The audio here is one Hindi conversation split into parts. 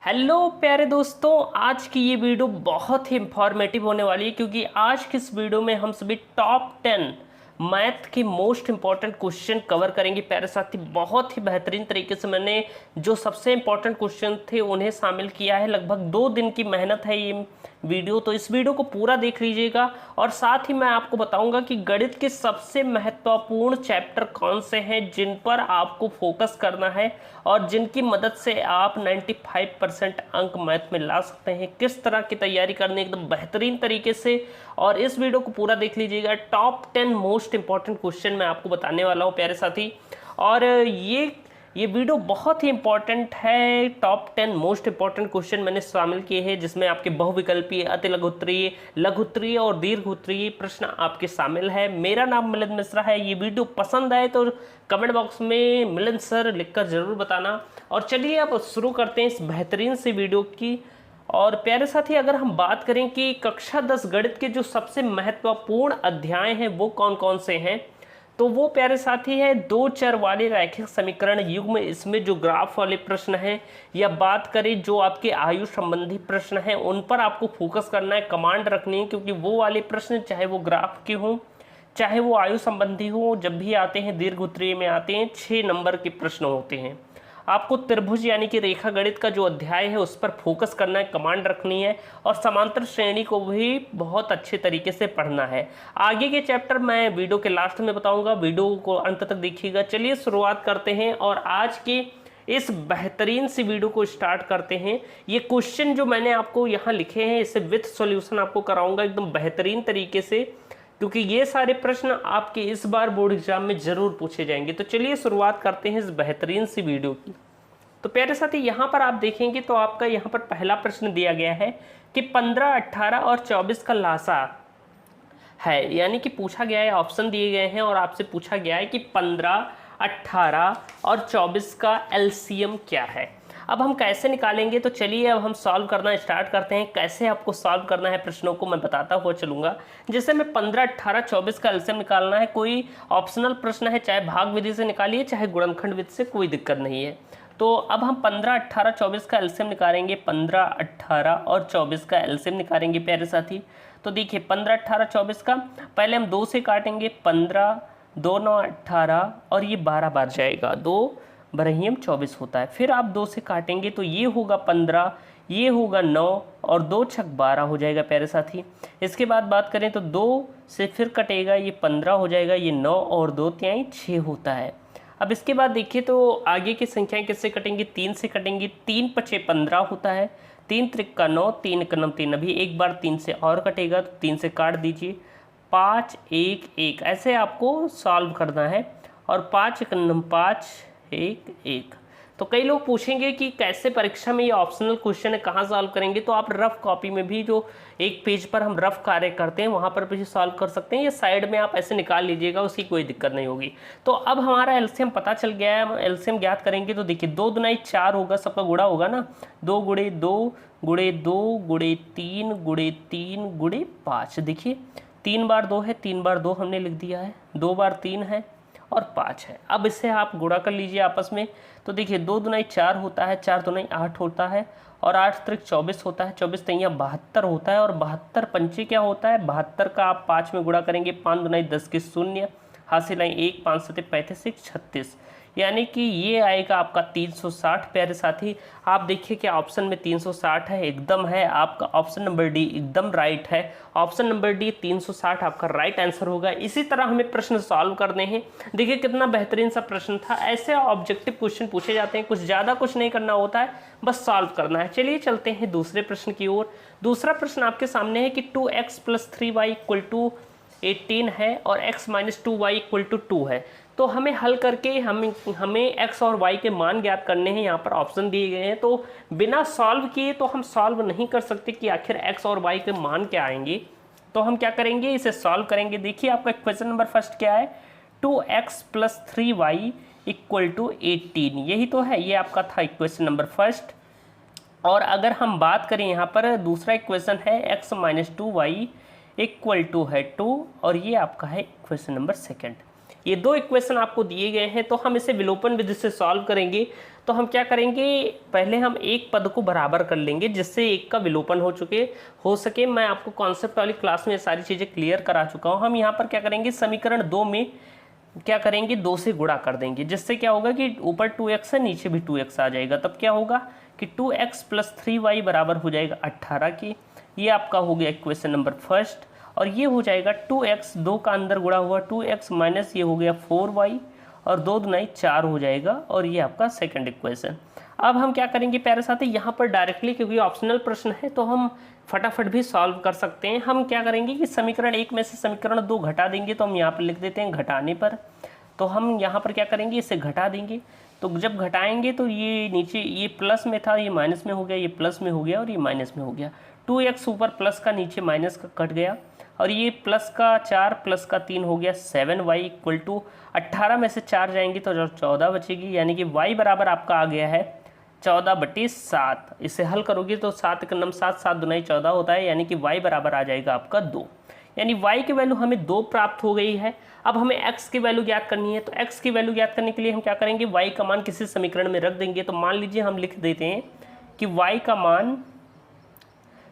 हेलो प्यारे दोस्तों, आज की ये वीडियो बहुत ही इंफॉर्मेटिव होने वाली है क्योंकि आज की इस वीडियो में हम सभी टॉप 10 मैथ के मोस्ट इंपॉर्टेंट क्वेश्चन कवर करेंगे। प्यारे साथी, बहुत ही बेहतरीन तरीके से मैंने जो सबसे इंपॉर्टेंट क्वेश्चन थे उन्हें शामिल किया है। लगभग 2 दिन की मेहनत है ये वीडियो, तो इस वीडियो को पूरा देख लीजिएगा। और साथ ही मैं आपको बताऊंगा कि गणित के सबसे महत्वपूर्ण चैप्टर कौन से हैं जिन पर आपको फोकस करना है और जिनकी मदद से आप 95% अंक मैथ में ला सकते हैं। किस तरह की तैयारी करनी एकदम बेहतरीन तरीके से, और इस वीडियो को पूरा देख लीजिएगा। टॉप 10 मोस्ट इंपॉर्टेंट क्वेश्चन मैं आपको बताने वाला हूँ प्यारे साथी। और ये वीडियो बहुत ही इंपॉर्टेंट है। टॉप 10 मोस्ट इंपॉर्टेंट क्वेश्चन मैंने शामिल किए हैं जिसमें आपके बहुविकल्पीय, अतिलघुत्तरीय, लघुत्तरीय और दीर्घोत्तरीय प्रश्न आपके शामिल है। मेरा नाम मिलिंद मिश्रा है। ये वीडियो पसंद आए तो कमेंट बॉक्स में मिलिंद सर लिखकर जरूर बताना। और चलिए अब शुरू करते हैं इस बेहतरीन सी वीडियो की। और प्यारे साथी, अगर हम बात करें कि कक्षा 10 गणित के जो सबसे महत्वपूर्ण अध्याय हैं वो कौन कौन से हैं, तो वो प्यारे साथी है 2 चर वाले रैखिक समीकरण युग्म। इसमें जो ग्राफ वाले प्रश्न हैं, या बात करें जो आपके आयु संबंधी प्रश्न हैं, उन पर आपको फोकस करना है, कमांड रखनी है, क्योंकि वो वाले प्रश्न चाहे वो ग्राफ के हों चाहे वो आयु संबंधी हो, जब भी आते हैं दीर्घोत्तरीय में आते हैं 6 नंबर के प्रश्न होते हैं। आपको त्रिभुज यानी कि रेखा गणित का जो अध्याय है उस पर फोकस करना है, कमांड रखनी है, और समांतर श्रेणी को भी बहुत अच्छे तरीके से पढ़ना है। आगे के चैप्टर मैं वीडियो के लास्ट में बताऊंगा, वीडियो को अंत तक देखिएगा। चलिए शुरुआत करते हैं और आज के इस बेहतरीन सी वीडियो को स्टार्ट करते हैं। ये क्वेश्चन जो मैंने आपको यहाँ लिखे हैं इसे विथ सॉल्यूशन आपको कराऊंगा एकदम बेहतरीन तरीके से, क्योंकि ये सारे प्रश्न आपके इस बार बोर्ड एग्जाम में जरूर पूछे जाएंगे। तो चलिए शुरुआत करते हैं इस बेहतरीन सी वीडियो की। तो प्यारे साथी, यहाँ पर आप देखेंगे तो आपका यहाँ पर पहला प्रश्न दिया गया है कि 15, 18 और 24 का लासा है। यानी कि पूछा गया है, ऑप्शन दिए गए हैं और आपसे पूछा गया है कि 15, 18 और 24 का एलसीएम क्या है। अब हम कैसे निकालेंगे, तो चलिए अब हम सॉल्व करना स्टार्ट करते हैं। कैसे आपको सॉल्व करना है प्रश्नों को मैं बताता हुआ चलूंगा। जैसे मैं 15, 18, 24 का एलसीएम निकालना है, कोई ऑप्शनल प्रश्न है, चाहे भाग विधि से निकालिए चाहे गुणनखंड विधि से, कोई दिक्कत नहीं है। तो अब हम 15, 18, 24 का एलसीएम निकालेंगे। 15, 18 और 24 का एलसीएम निकालेंगे प्यारे साथी। तो देखिए 15, 18, 24 का पहले हम 2 से काटेंगे। 15, 2 9 18 और ये 12 बार जाएगा, 2 बरहियम 24 होता है। फिर आप 2 से काटेंगे तो ये होगा 15, ये होगा 9 और 2 छक 12 हो जाएगा प्यारे साथी। इसके बाद बात करें तो 2 से फिर कटेगा, ये 15 हो जाएगा, ये 9 और 2 तिहाई 6 होता है। अब इसके बाद देखिए तो आगे की संख्याएं किससे कटेंगी, 3 से कटेंगी। 3 पचे 15 होता है, 3 त्रिक 9, 3 एकम 3। अभी एक बार 3 से और कटेगा तो 3 से काट दीजिए। 5 1 1 ऐसे आपको सॉल्व करना है, और 5 एकम 5 1 1। तो कई लोग पूछेंगे कि कैसे परीक्षा में ये ऑप्शनल क्वेश्चन है, कहाँ सॉल्व करेंगे। तो आप रफ कॉपी में भी, जो एक पेज पर हम रफ कार्य करते हैं वहाँ पर भी सॉल्व कर सकते हैं, या साइड में आप ऐसे निकाल लीजिएगा, उसकी कोई दिक्कत नहीं होगी। तो अब हमारा एलसीएम पता चल गया है, हम एलसीएम ज्ञात करेंगे। तो देखिए 2 दुनाई 4 होगा, सबका गुणा होगा ना, 2 गुणे 2 गुणे 2 गुणे 3 गुणे 3 गुणे 5। देखिए 3 बार 2 है, 3 बार 2 हमने लिख दिया है, 2 बार 3 है और 5 है। अब इससे आप गुणा कर लीजिए आपस में। तो देखिए 2 दुनाई 4 होता है, 4 दुनाई 8 होता है, और 8 त्रिक 24 होता है, 24 तिहाई 72 होता है, और 72 पंचे क्या होता है, 72 का आप 5 में गुणा करेंगे। 5 दुनाई 10 के 0, हासिल आई 1, 5 सते 35, 36, यानी कि ये आएगा आपका 360 प्यारे साथी। आप देखिए कि ऑप्शन में 360 है, एकदम है आपका ऑप्शन नंबर डी एकदम राइट है। ऑप्शन नंबर डी 360 आपका राइट आंसर होगा। इसी तरह हमें प्रश्न सॉल्व करने हैं। देखिए कितना बेहतरीन सा प्रश्न था। ऐसे ऑब्जेक्टिव क्वेश्चन पूछे जाते हैं, कुछ ज़्यादा कुछ नहीं करना होता है, बस सॉल्व करना है। चलिए चलते हैं दूसरे प्रश्न की ओर। दूसरा प्रश्न आपके सामने है कि 2x + 3y = 18 है और x - 2y = 2 है। तो हमें हल करके हमें x और y के मान ज्ञात करने हैं। यहाँ पर ऑप्शन दिए गए हैं, तो बिना सॉल्व किए तो हम सॉल्व नहीं कर सकते कि आखिर x और y के मान क्या आएंगे। तो हम क्या करेंगे, इसे सॉल्व करेंगे। देखिए आपका क्वेश्चन नंबर फर्स्ट क्या है, 2x + 3y = 18, यही तो है, ये आपका था इक्वेशन नंबर फर्स्ट। और अगर हम बात करें यहाँ पर दूसरा इक्वेशन है x - 2y = 2, और ये आपका है इक्वेशन नंबर सेकंड। ये 2 इक्वेशन आपको दिए गए हैं, तो हम इसे विलोपन विधि से सॉल्व करेंगे। तो हम क्या करेंगे, पहले हम एक पद को बराबर कर लेंगे जिससे एक का विलोपन हो सके। मैं आपको कॉन्सेप्ट वाली क्लास में सारी चीज़ें क्लियर करा चुका हूँ। हम यहाँ पर क्या करेंगे, समीकरण 2 में क्या करेंगे, 2 से गुणा कर देंगे, जिससे क्या होगा कि ऊपर 2x है, नीचे भी 2x आ जाएगा। तब क्या होगा कि 2x + 3y बराबर हो जाएगा 18 की। ये आपका हो गया इक्वेशन नंबर फर्स्ट। और ये हो जाएगा 2x, 2 का अंदर गुणा हुआ 2x माइनस ये हो गया 4y और 2 दूनी 4 हो जाएगा। और ये आपका सेकंड इक्वेशन। अब हम क्या करेंगे प्यारे साथी, यहाँ पर डायरेक्टली, क्योंकि ऑप्शनल प्रश्न है तो हम फटाफट भी सॉल्व कर सकते हैं। हम क्या करेंगे कि समीकरण 1 में से समीकरण 2 घटा देंगे, तो हम यहाँ पर लिख देते हैं घटाने पर। तो हम यहाँ पर क्या करेंगे, इसे घटा देंगे। तो जब घटाएंगे तो ये नीचे, ये प्लस में था, ये माइनस में हो गया, ये प्लस में हो गया और ये माइनस में हो गया। 2x ऊपर प्लस का, नीचे माइनस का कट गया। और ये प्लस का 4 प्लस का 3 हो गया 7y = 18 में से 4 जाएंगे तो 14 बचेगी। यानी कि y बराबर आपका आ गया है 14/7। इसे हल करोगे तो 7 × 9 7, 7 दूनी 14 होता है। यानी कि y बराबर आ जाएगा आपका 2। यानी y की वैल्यू हमें 2 प्राप्त हो गई है। अब हमें x की वैल्यू ज्ञात करनी है। तो x की वैल्यू ज्ञात करने के लिए हम क्या करेंगे, y का मान किसी समीकरण में रख देंगे। तो मान लीजिए हम लिख देते हैं कि y का मान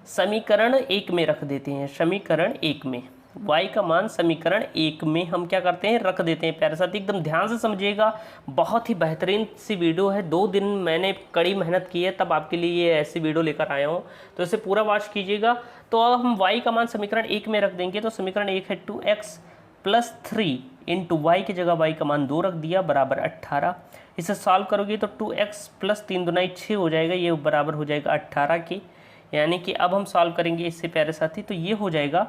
समीकरण 1 में रख देते हैं। समीकरण 1 में y का मान समीकरण 1 में हम क्या करते हैं, रख देते हैं। प्यारे साथी एकदम ध्यान से समझिएगा, बहुत ही बेहतरीन सी वीडियो है। 2 दिन मैंने कड़ी मेहनत की है, तब आपके लिए ये ऐसी वीडियो लेकर आया हूँ, तो इसे पूरा वॉच कीजिएगा। तो अब हम y का मान समीकरण 1 में रख देंगे। तो समीकरण 1 है 2x + 3 × y की जगह y का मान 2 रख दिया बराबर 18। इसे सॉल्व करोगे तो 2x + 3 दूनी 6 हो जाएगा, ये बराबर हो जाएगा 18 की। यानी कि अब हम सॉल्व करेंगे इससे प्यारे साथी, तो ये हो जाएगा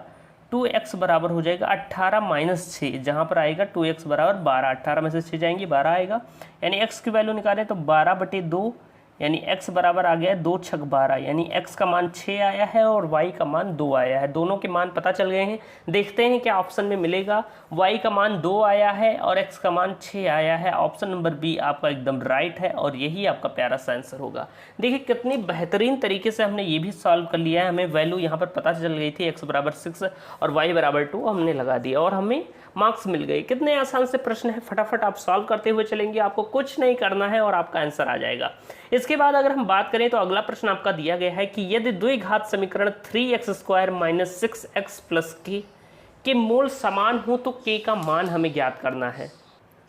2x बराबर हो जाएगा 18 - 6, जहाँ पर आएगा 2x बराबर 12। 18 में से 6 जाएंगे 12 आएगा। यानी x की वैल्यू निकालें तो 12/2, यानी x बराबर आ गया है 2 × 6 = 12। यानी x का मान 6 आया है और y का मान 2 आया है। दोनों के मान पता चल गए हैं। देखते हैं क्या ऑप्शन में मिलेगा। y का मान 2 आया है और x का मान 6 आया है। ऑप्शन नंबर बी आपका एकदम राइट है और यही आपका प्यारा सा आंसर होगा। देखिए कितनी बेहतरीन तरीके से हमने ये भी सॉल्व कर लिया है। हमें वैल्यू यहाँ पर पता चल गई थी, x बराबर 6 और y बराबर 2 हमने लगा दिया और हमें मार्क्स मिल गए। कितने आसान से प्रश्न है, फटाफट आप सॉल्व करते हुए चलेंगे, आपको कुछ नहीं करना है और आपका आंसर आ जाएगा। इसके बाद अगर हम बात करें तो अगला प्रश्न आपका दिया गया है कि यदि द्विघात समीकरण 3x² - 6x + k के मूल समान हो तो k का मान हमें ज्ञात करना है।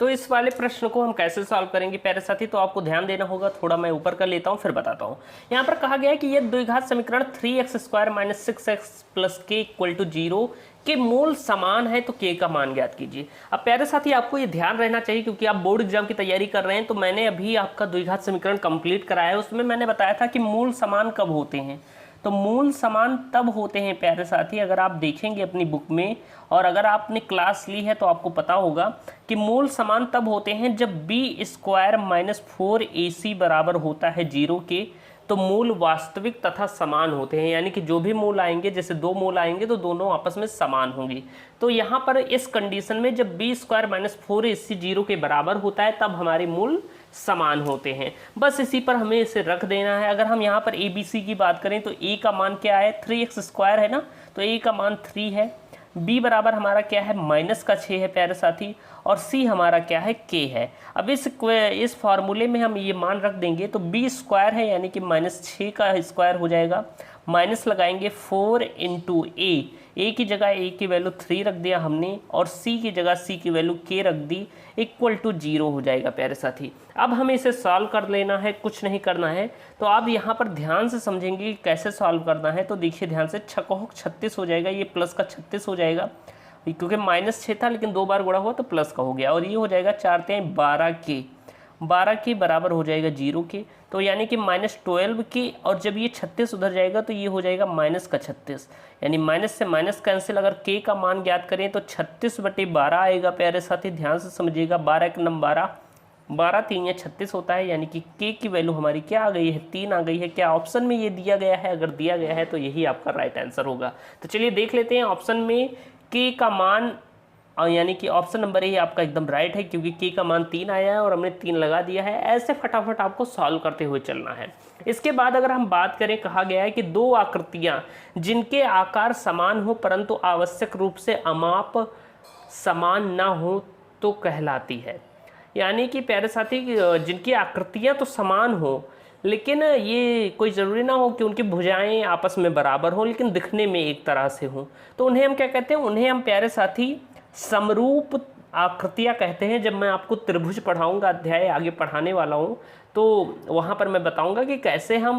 तो इस वाले प्रश्न को हम कैसे सॉल्व करेंगे प्यारे साथी, तो आपको ध्यान देना होगा। थोड़ा मैं ऊपर कर लेता हूँ फिर बताता हूँ। यहाँ पर कहा गया है कि यह द्विघात समीकरण 3x² - 6x + k = 0 के मूल समान है तो k का मान ज्ञात कीजिए। अब प्यारे साथी आपको ये ध्यान रहना चाहिए, क्योंकि आप बोर्ड एग्जाम की तैयारी कर रहे हैं। तो मैंने अभी आपका द्विघात समीकरण कंप्लीट कराया है, उसमें मैंने बताया था कि मूल समान कब होते हैं। तो मूल समान तब होते हैं प्यारे साथी, अगर आप देखेंगे अपनी बुक में और अगर आपने क्लास ली है तो आपको पता होगा कि मूल समान तब होते हैं जब b² - 4ac बराबर होता है 0 के। तो मूल वास्तविक तथा समान होते हैं, यानी कि जो भी मूल आएंगे, जैसे 2 मूल आएंगे तो दोनों आपस में समान होंगे। तो यहाँ पर इस कंडीशन में जब b² - 4ac 0 के बराबर होता है तब हमारे मूल समान होते हैं। बस इसी पर हमें इसे रख देना है। अगर हम यहाँ पर ABC की बात करें तो a का मान क्या है, 3x² है ना, तो a का मान 3 है। b बराबर हमारा क्या है, -6 है प्यारे साथी, और c हमारा क्या है, k है। अब इस फार्मूले में हम ये मान रख देंगे तो b² है, यानी कि -6 का स्क्वायर हो जाएगा। माइनस लगाएंगे 4 × a की जगह a की वैल्यू 3 रख दिया हमने और c की जगह c की वैल्यू k रख दी, = 0 हो जाएगा प्यारे साथी। अब हमें इसे सॉल्व कर लेना है, कुछ नहीं करना है। तो आप यहाँ पर ध्यान से समझेंगे कि कैसे सॉल्व करना है। तो देखिए ध्यान से, 36 हो जाएगा, ये प्लस का 36 हो जाएगा, क्योंकि -6 था लेकिन 2 बार गुणा हुआ तो प्लस का हो गया। और ये हो जाएगा 4 × 12 के बराबर हो जाएगा 0 के, तो यानी कि -12 के। और जब ये 36 उधर जाएगा तो ये हो जाएगा -36, यानी माइनस से माइनस कैंसिल। अगर k का मान ज्ञात करें तो 36/12 आएगा प्यारे साथी। ध्यान से समझिएगा, 12 × 9 12, 12 3 या 36 होता है, यानी कि k की वैल्यू हमारी क्या आ गई है, 3 आ गई है। क्या ऑप्शन में ये दिया गया है? अगर दिया गया है तो यही आपका राइट आंसर होगा। तो चलिए देख लेते हैं ऑप्शन में k का मान, यानी कि ऑप्शन नंबर ए आपका एकदम राइट है, क्योंकि k का मान 3 आया है और हमने 3 लगा दिया है। ऐसे फटाफट आपको सॉल्व करते हुए चलना है। इसके बाद अगर हम बात करें, कहा गया है कि 2 आकृतियां जिनके आकार समान हो परंतु आवश्यक रूप से अमाप समान ना हो तो कहलाती है। यानी कि प्यारे साथी जिनकी आकृतियाँ तो समान हो, लेकिन ये कोई ज़रूरी ना हो कि उनकी भुजाएं आपस में बराबर हों, लेकिन दिखने में एक तरह से हों, तो उन्हें हम क्या कहते हैं, उन्हें हम प्यारे साथी समरूप आकृतियाँ कहते हैं। जब मैं आपको त्रिभुज पढ़ाऊंगा, अध्याय आगे पढ़ाने वाला हूँ, तो वहाँ पर मैं बताऊंगा कि कैसे हम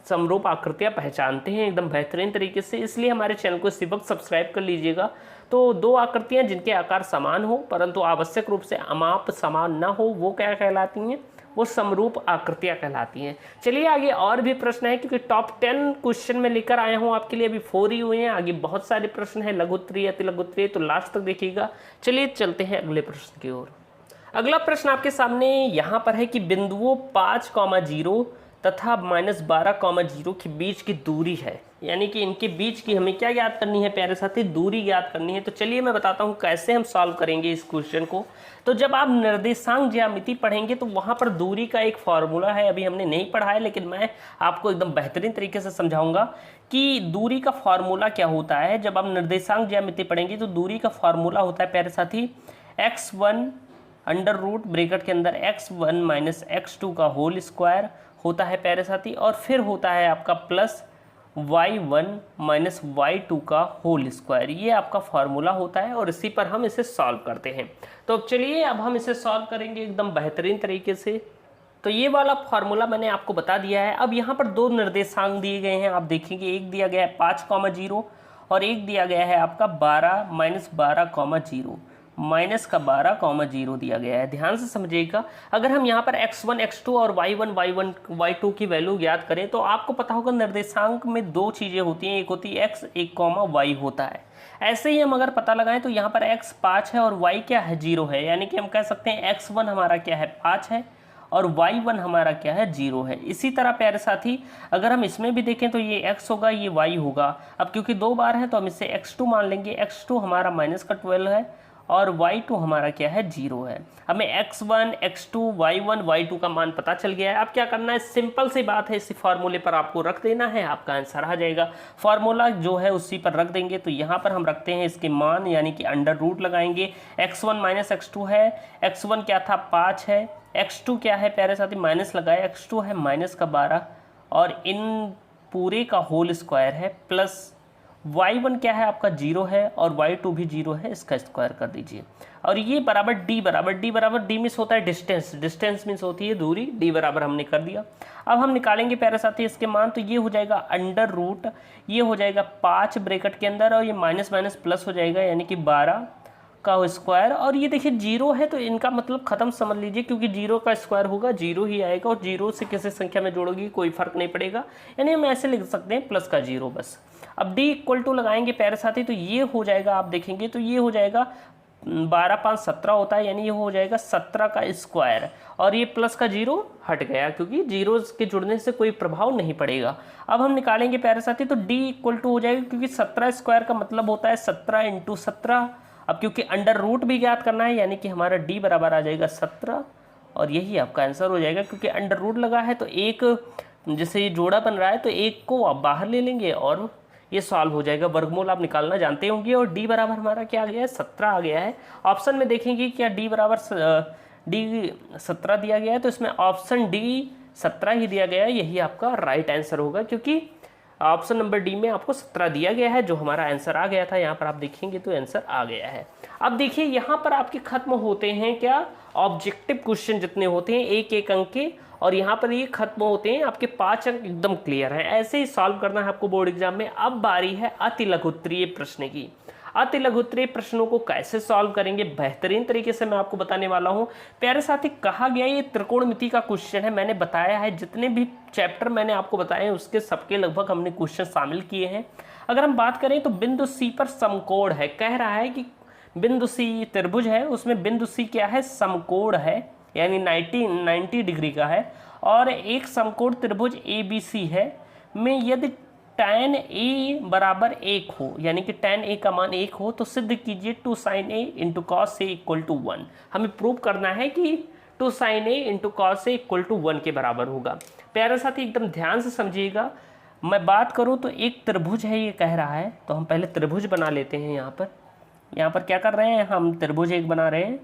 समरूप आकृतियाँ पहचानते हैं एकदम बेहतरीन तरीके से। इसलिए हमारे चैनल को इसी वक्त सब्सक्राइब कर लीजिएगा। तो दो आकृतियाँ जिनके आकार समान हो परंतु आवश्यक रूप से अमाप समान ना हो, वो क्या कहलाती हैं, वो समरूप आकृतियाँ कहलाती हैं। चलिए आगे और भी प्रश्न है, क्योंकि टॉप 10 क्वेश्चन में लेकर आया हूँ आपके लिए। अभी 4 ही हुए हैं, आगे बहुत सारे प्रश्न हैं, लघुत्तरीय अति लघुत्तरीय, तो लास्ट तक देखिएगा। चलिए चलते हैं अगले प्रश्न की ओर। अगला प्रश्न आपके सामने यहाँ पर है कि बिंदुओं 5,0 तथा -12,0 के बीच की दूरी है, यानी कि इनके बीच की हमें क्या ज्ञात करनी है प्यारे साथी, दूरी ज्ञात करनी है। तो चलिए मैं बताता हूँ कैसे हम सॉल्व करेंगे इस क्वेश्चन को। तो जब आप निर्देशांक ज्यामिति पढ़ेंगे तो वहाँ पर दूरी का एक फॉर्मूला है, अभी हमने नहीं पढ़ा है, लेकिन मैं आपको एकदम बेहतरीन तरीके से समझाऊंगा कि दूरी का फॉर्मूला क्या होता है। जब आप निर्देशांक ज्यामिति पढ़ेंगे तो दूरी का फॉर्मूला होता है प्यारे साथी x1 अंडर रूट ब्रैकेट के अंदर x1 माइनस x2 का होल स्क्वायर होता है प्यारे साथी, और फिर होता है आपका प्लस y1 माइनस y2 का होल स्क्वायर। ये आपका फार्मूला होता है और इसी पर हम इसे सॉल्व करते हैं। तो अब चलिए अब हम इसे सॉल्व करेंगे एकदम बेहतरीन तरीके से। तो ये वाला फार्मूला मैंने आपको बता दिया है। अब यहाँ पर दो निर्देशांक दिए गए हैं, आप देखेंगे एक दिया गया है 5,0 और एक दिया गया है आपका 12 माइनस 12,0 माइनस का 12,0 दिया गया है। ध्यान से समझिएगा, अगर हम यहाँ पर x1 x2 और y1 y2 की वैल्यू ज्ञात करें तो आपको पता होगा निर्देशांक में दो चीज़ें होती हैं, एक होती है x, एक y होता है। ऐसे ही हम अगर पता लगाएं तो यहाँ पर x 5 है और y क्या है 0 है, यानी कि हम कह सकते हैं x1 हमारा क्या है 5 है और y1 हमारा क्या है 0 है। इसी तरह प्यारे साथी अगर हम इसमें भी देखें तो ये x होगा, ये y होगा। अब क्योंकि दो बार है तो हम इसे x2 मान लेंगे, x2 हमारा माइनस का 12 है और y2 हमारा क्या है 0 है। हमें x1 x2 y1 y2 का मान पता चल गया है। अब क्या करना है, सिंपल सी बात है, इसी फार्मूले पर आपको रख देना है, आपका आंसर आ जाएगा। फार्मूला जो है उसी पर रख देंगे। तो यहाँ पर हम रखते हैं इसके मान, यानी कि अंडर रूट लगाएंगे। x1 माइनस x2 है, x1 क्या था 5 है, x2 क्या है प्यारे साथी माइनस लगाए, x2 है माइनस का 12 और इन पूरे का होल स्क्वायर है, प्लस y1 क्या है आपका 0 है और y2 भी 0 है, इसका स्क्वायर कर दीजिए। और ये बराबर d मीन्स होता है डिस्टेंस, डिस्टेंस मीन्स होती है दूरी, d बराबर हमने कर दिया। अब हम निकालेंगे प्यारे साथी इसके मान, तो ये हो जाएगा अंडर रूट, ये हो जाएगा 5 ब्रैकेट के अंदर और ये माइनस माइनस प्लस हो जाएगा, यानी कि 12 का स्क्वायर। और ये देखिए 0 है तो इनका मतलब खत्म समझ लीजिए, क्योंकि 0 का स्क्वायर होगा 0 ही आएगा और 0 से किसी संख्या में जोड़ोगी कोई फर्क नहीं पड़ेगा, यानी हम ऐसे लिख सकते हैं प्लस का 0 बस। अब d इक्वल टू लगाएंगे प्यारे साथी, तो ये हो जाएगा, आप देखेंगे तो ये हो जाएगा 12 5 17 होता है, यानी ये हो जाएगा 17 का स्क्वायर और ये प्लस का 0 हट गया क्योंकि 0 के जुड़ने से कोई प्रभाव नहीं पड़ेगा। अब हम निकालेंगे प्यारे साथी, तो d इक्वल टू हो जाएगा, क्योंकि 17 स्क्वायर का मतलब होता है 17 इंटू 17। अब क्योंकि अंडर रूट भी ज्ञात करना है, यानी कि हमारा d बराबर आ जाएगा 17 और यही आपका आंसर हो जाएगा। क्योंकि अंडर रूट लगा है तो एक जैसे ये जोड़ा बन रहा है तो एक को आप बाहर ले लेंगे और ये सॉल्व हो जाएगा। वर्गमूल आप निकालना जानते होंगे और d बराबर हमारा क्या आ गया है 17 आ गया है। ऑप्शन में देखेंगे क्या d बराबर d 17 दिया गया है, तो इसमें ऑप्शन d 17 ही दिया गया है, यही आपका राइट आंसर होगा, क्योंकि ऑप्शन नंबर डी में आपको 17 दिया गया है, जो हमारा आंसर आ गया था। यहाँ पर आप देखेंगे तो आंसर आ गया है। अब देखिए यहाँ पर आपके खत्म होते हैं क्या ऑब्जेक्टिव क्वेश्चन जितने होते हैं एक एक अंक के, और यहाँ पर ये खत्म होते हैं आपके 5 अंक एकदम क्लियर है। ऐसे ही सॉल्व करना है आपको बोर्ड एग्जाम में। अब बारी है अति लघुत्तरीय प्रश्न की। अति लघुत्तरीय प्रश्नों को कैसे सॉल्व करेंगे बेहतरीन तरीके से मैं आपको बताने वाला हूं। प्यारे साथी कहा गया ये त्रिकोणमिति का क्वेश्चन है, मैंने बताया है जितने भी चैप्टर मैंने आपको बताए हैं उसके सबके लगभग हमने क्वेश्चन शामिल किए हैं। अगर हम बात करें तो बिंदु सी पर समकोण है, कह रहा है कि बिंदु सी त्रिभुज है, उसमें बिंदु सी क्या है समकोण है, यानी 90 डिग्री का है, और एक समकोण त्रिभुज ABC है में यदि tan A बराबर 1 हो, यानी कि tan A का मान 1 हो, तो सिद्ध कीजिए 2 sin A into cos A equal to 1। हमें प्रूव करना है कि 2 sin A into cos A equal to 1 के बराबर होगा। प्यारे साथी एकदम ध्यान से समझिएगा, मैं बात करूं तो एक त्रिभुज है ये कह रहा है, तो हम पहले त्रिभुज बना लेते हैं। यहाँ पर क्या कर रहे हैं हम, त्रिभुज एक बना रहे हैं।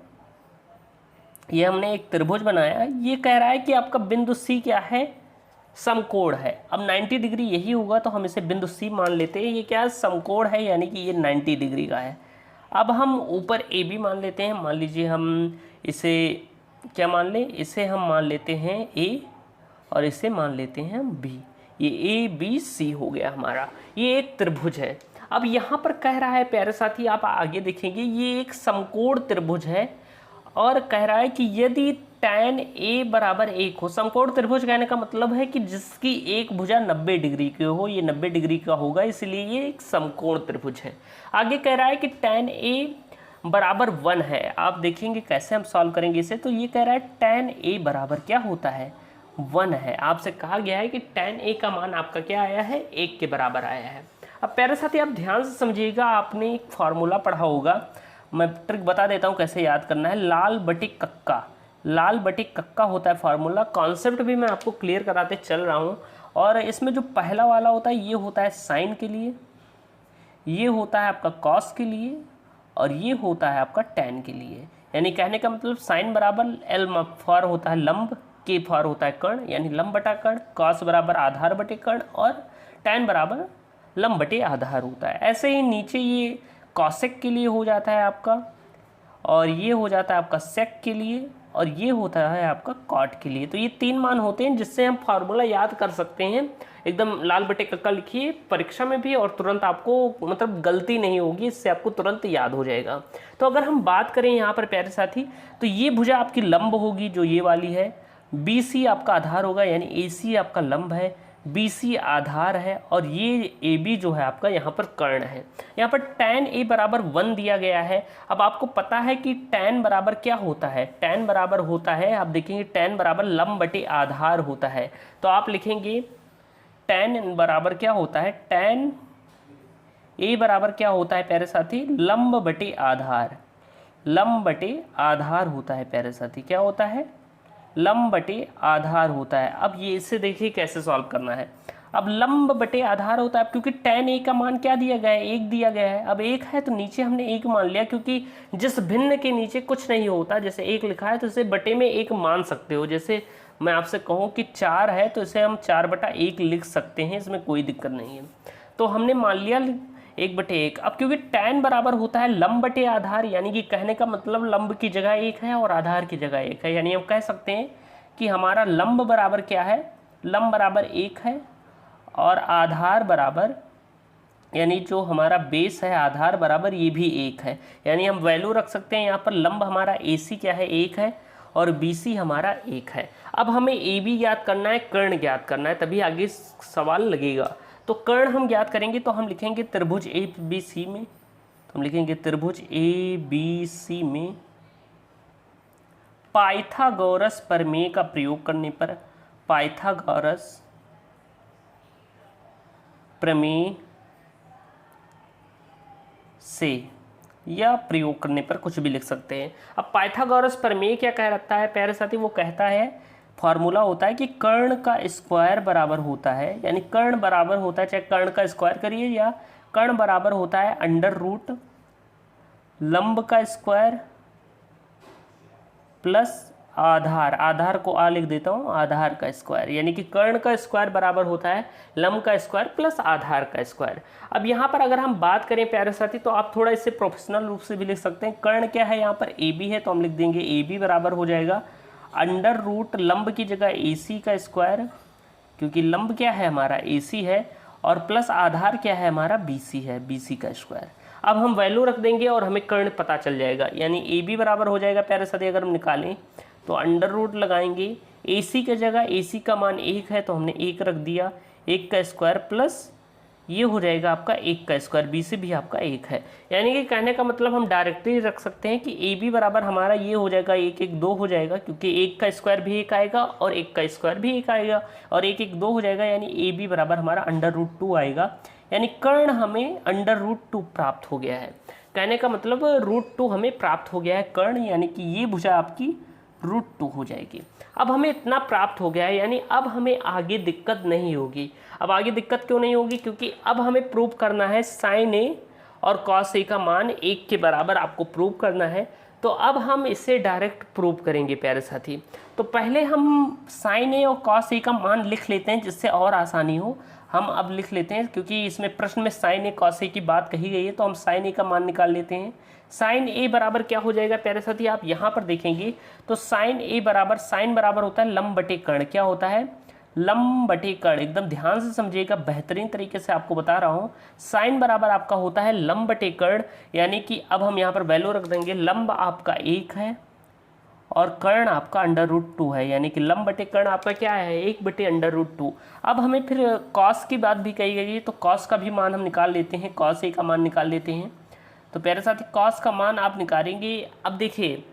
ये हमने एक त्रिभुज बनाया, ये कह रहा है कि आपका बिंदु सी क्या है, समकोण है। अब 90 डिग्री यही होगा तो हम इसे बिंदु सी मान लेते हैं। ये क्या है, समकोण है, यानी कि ये 90 डिग्री का है। अब हम ऊपर ए बी मान लेते हैं। मान लीजिए हम इसे क्या मान लें, इसे हम मान लेते हैं ए और इसे मान लेते हैं हम बी। ये ए बी सी हो गया हमारा, ये एक त्रिभुज है। अब यहाँ पर कह रहा है प्यारे साथी, आप आगे देखेंगे, ये एक समकोण त्रिभुज है और कह रहा है कि यदि tan a बराबर 1 हो। समकोण त्रिभुज कहने का मतलब है कि जिसकी एक भुजा 90 डिग्री की हो, ये 90 डिग्री का होगा, इसलिए ये एक समकोण त्रिभुज है। आगे कह रहा है कि tan a बराबर 1 है। आप देखेंगे कैसे हम सॉल्व करेंगे इसे, तो ये कह रहा है tan a बराबर क्या होता है, 1 है। आपसे कहा गया है कि tan a का मान आपका क्या आया है, 1 के बराबर आया है। अब प्यारे साथी आप ध्यान से समझिएगा, आपने एक फार्मूला पढ़ा होगा, मैं ट्रिक बता देता हूँ कैसे याद करना है। लाल बटी कक्का, लाल बटी कक्का होता है फार्मूला। कॉन्सेप्ट भी मैं आपको क्लियर कराते चल रहा हूँ। और इसमें जो पहला वाला होता है ये होता है साइन के लिए, ये होता है आपका कॉस के लिए, और ये होता है आपका टैन के लिए। यानी कहने का मतलब साइन बराबर एल फॉर होता है लंब, के फॉर होता है कर्ण यानी लंब बटा कर्ण, कॉस बराबर आधार बटे कर्ण, और टैन बराबर लंब बटे आधार होता है। ऐसे ही नीचे ये कॉसेक के लिए हो जाता है आपका, और ये हो जाता है आपका सेक के लिए, और ये होता है आपका कॉट के लिए। तो ये 3 मान होते हैं जिससे हम फार्मूला याद कर सकते हैं। एकदम लाल बटे कक्का लिखिए परीक्षा में भी, और तुरंत आपको मतलब गलती नहीं होगी, इससे आपको तुरंत याद हो जाएगा। तो अगर हम बात करें यहाँ पर प्यारे साथी, तो ये भुजा आपकी लंब होगी जो ये वाली है, BC आपका आधार होगा, यानी AC आपका लंब है, BC आधार है, और ये AB जो है आपका यहाँ पर कर्ण है। यहाँ पर tan A बराबर 1 दिया गया है। अब आपको पता है कि tan बराबर क्या होता है, tan बराबर होता है, आप देखेंगे tan बराबर लंब बटे आधार होता है। तो आप लिखेंगे tan बराबर क्या होता है, tan A बराबर क्या होता है प्यारे साथी, लंब बटे आधार, लंब बटे आधार होता है प्यारे साथी, क्या होता है, लंब बटे आधार होता है। अब ये इससे देखिए कैसे सॉल्व करना है। अब लंब बटे आधार होता है, क्योंकि tan a का मान क्या दिया गया है, 1 दिया गया है। अब 1 है तो नीचे हमने 1 मान लिया, क्योंकि जिस भिन्न के नीचे कुछ नहीं होता, जैसे 1 लिखा है तो इसे बटे में 1 मान सकते हो। जैसे मैं आपसे कहूँ कि 4 है तो इसे हम 4/1 लिख सकते हैं, इसमें कोई दिक्कत नहीं है। तो हमने मान लिया 1/1। अब क्योंकि tan बराबर होता है लंब बटे आधार, यानी कि कहने का मतलब लंब की जगह 1 है और आधार की जगह 1 है, यानी हम कह सकते हैं कि हमारा लंब बराबर क्या है, लंब बराबर 1 है, और आधार बराबर यानी जो हमारा बेस है आधार बराबर ये भी 1 है। यानी हम वैल्यू रख सकते हैं यहाँ पर, लंब हमारा AC क्या है, 1 है, और BC हमारा 1 है। अब हमें AB ज्ञात करना है, कर्ण ज्ञात करना है, तभी आगे सवाल लगेगा। तो कर्ण हम ज्ञात करेंगे तो हम लिखेंगे त्रिभुज ABC में, तो हम लिखेंगे त्रिभुज ABC में पाइथागोरस प्रमेय का प्रयोग करने पर, पाइथागोरस प्रमेय से या प्रयोग करने पर कुछ भी लिख सकते हैं। अब पाइथागोरस प्रमेय क्या कह रहा है प्यारे साथी, वो कहता है फॉर्मूला होता है कि कर्ण का स्क्वायर बराबर होता है, यानी कर्ण बराबर होता है, चाहे कर्ण का स्क्वायर करिए, या कर्ण बराबर होता है अंडर रूट लंब का स्क्वायर प्लस आधार, आधार को आ लिख देता हूँ, आधार का स्क्वायर, यानी कि कर्ण का स्क्वायर बराबर होता है लंब का स्क्वायर प्लस आधार का स्क्वायर। अब यहाँ पर अगर हम बात करें प्यारे साथी, तो आप थोड़ा इसे प्रोफेशनल रूप से भी लिख सकते हैं। कर्ण क्या है, यहाँ पर AB है, तो हम लिख देंगे AB बराबर हो जाएगा अंडर रूट लंब की जगह AC का स्क्वायर, क्योंकि लंब क्या है हमारा AC है, और प्लस आधार क्या है हमारा BC है, BC का स्क्वायर। अब हम वैल्यू रख देंगे और हमें कर्ण पता चल जाएगा, यानी AB बराबर हो जाएगा प्यारे साथी, अगर हम निकालें तो अंडर रूट लगाएंगे, AC की जगह AC का मान 1 है तो हमने 1 रख दिया, 1 का स्क्वायर प्लस ये हो जाएगा आपका 1 का स्क्वायर, BC भी आपका 1 है। यानी कि कहने का मतलब हम डायरेक्टली रख सकते हैं कि AB बराबर हमारा ये हो जाएगा 1 1 2 हो जाएगा, क्योंकि 1 का स्क्वायर भी 1 आएगा और 1 का स्क्वायर भी 1 आएगा, और 1 1 2 हो जाएगा, यानी AB बराबर हमारा अंडर रूट 2 आएगा। यानी कर्ण हमें अंडर रूट 2 प्राप्त हो गया है। कहने का मतलब रूट 2 हमें प्राप्त हो गया है कर्ण, यानी कि ये भुजा आपकी रूट 2 हो जाएगी। अब हमें इतना प्राप्त हो गया है, यानी अब हमें आगे दिक्कत नहीं होगी। अब आगे दिक्कत क्यों नहीं होगी, क्योंकि अब हमें प्रूव करना है साइन A और कॉस A का मान 1 के बराबर आपको प्रूव करना है। तो अब हम इसे डायरेक्ट प्रूव करेंगे प्यारे साथी। तो पहले हम साइन ए और कॉस ए का मान लिख लेते हैं जिससे और आसानी हो। हम अब लिख लेते हैं क्योंकि इसमें प्रश्न में साइन ए कॉस ए की बात कही गई है, तो हम साइन ए का मान निकाल लेते हैं। साइन ए बराबर क्या हो जाएगा प्यारे साथी, आप यहाँ पर देखेंगे तो साइन ए बराबर, साइन बराबर होता है लंब बटे कर्ण। क्या होता है, लंब बटे कर्ण। एकदम ध्यान से समझिएगा, बेहतरीन तरीके से आपको बता रहा हूँ। साइन बराबर आपका होता है लंब बटे कर्ण, यानी कि अब हम यहाँ पर वैल्यू रख देंगे, लंब आपका 1 है और कर्ण आपका √2 है, यानी कि लंब बटे कर्ण आपका क्या है, 1/√2। अब हमें फिर कॉस की बात भी कही गई है, तो कॉस का भी मान हम निकाल लेते हैं, कॉस ए का मान निकाल लेते हैं। तो प्यारे साथी कॉस का मान आप निकालेंगे। अब देखिए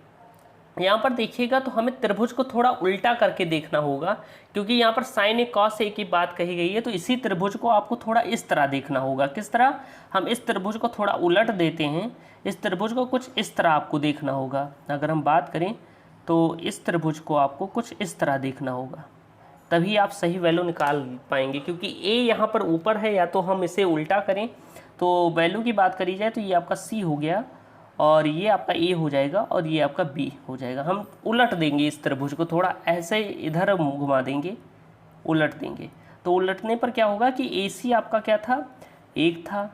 यहाँ पर देखिएगा तो हमें त्रिभुज को थोड़ा उल्टा करके देखना होगा, क्योंकि यहाँ पर साइन ए कॉस ए की बात कही गई है, तो इसी त्रिभुज को आपको थोड़ा इस तरह देखना होगा। किस तरह, हम इस त्रिभुज को थोड़ा उलट देते हैं, इस त्रिभुज को कुछ इस तरह आपको देखना होगा। अगर हम बात करें तो इस त्रिभुज को आपको कुछ इस तरह देखना होगा, तभी आप सही वैल्यू निकाल पाएंगे। क्योंकि ए यहाँ पर ऊपर है, या तो हम इसे उल्टा करें तो वैल्यू की बात करी जाए तो ये आपका सी हो गया और ये आपका ए हो जाएगा और ये आपका बी हो जाएगा। हम उलट देंगे इस त्रिभुज को, थोड़ा ऐसे इधर घुमा देंगे, उलट देंगे। तो उलटने पर क्या होगा कि ए सी आपका क्या था, 1 था,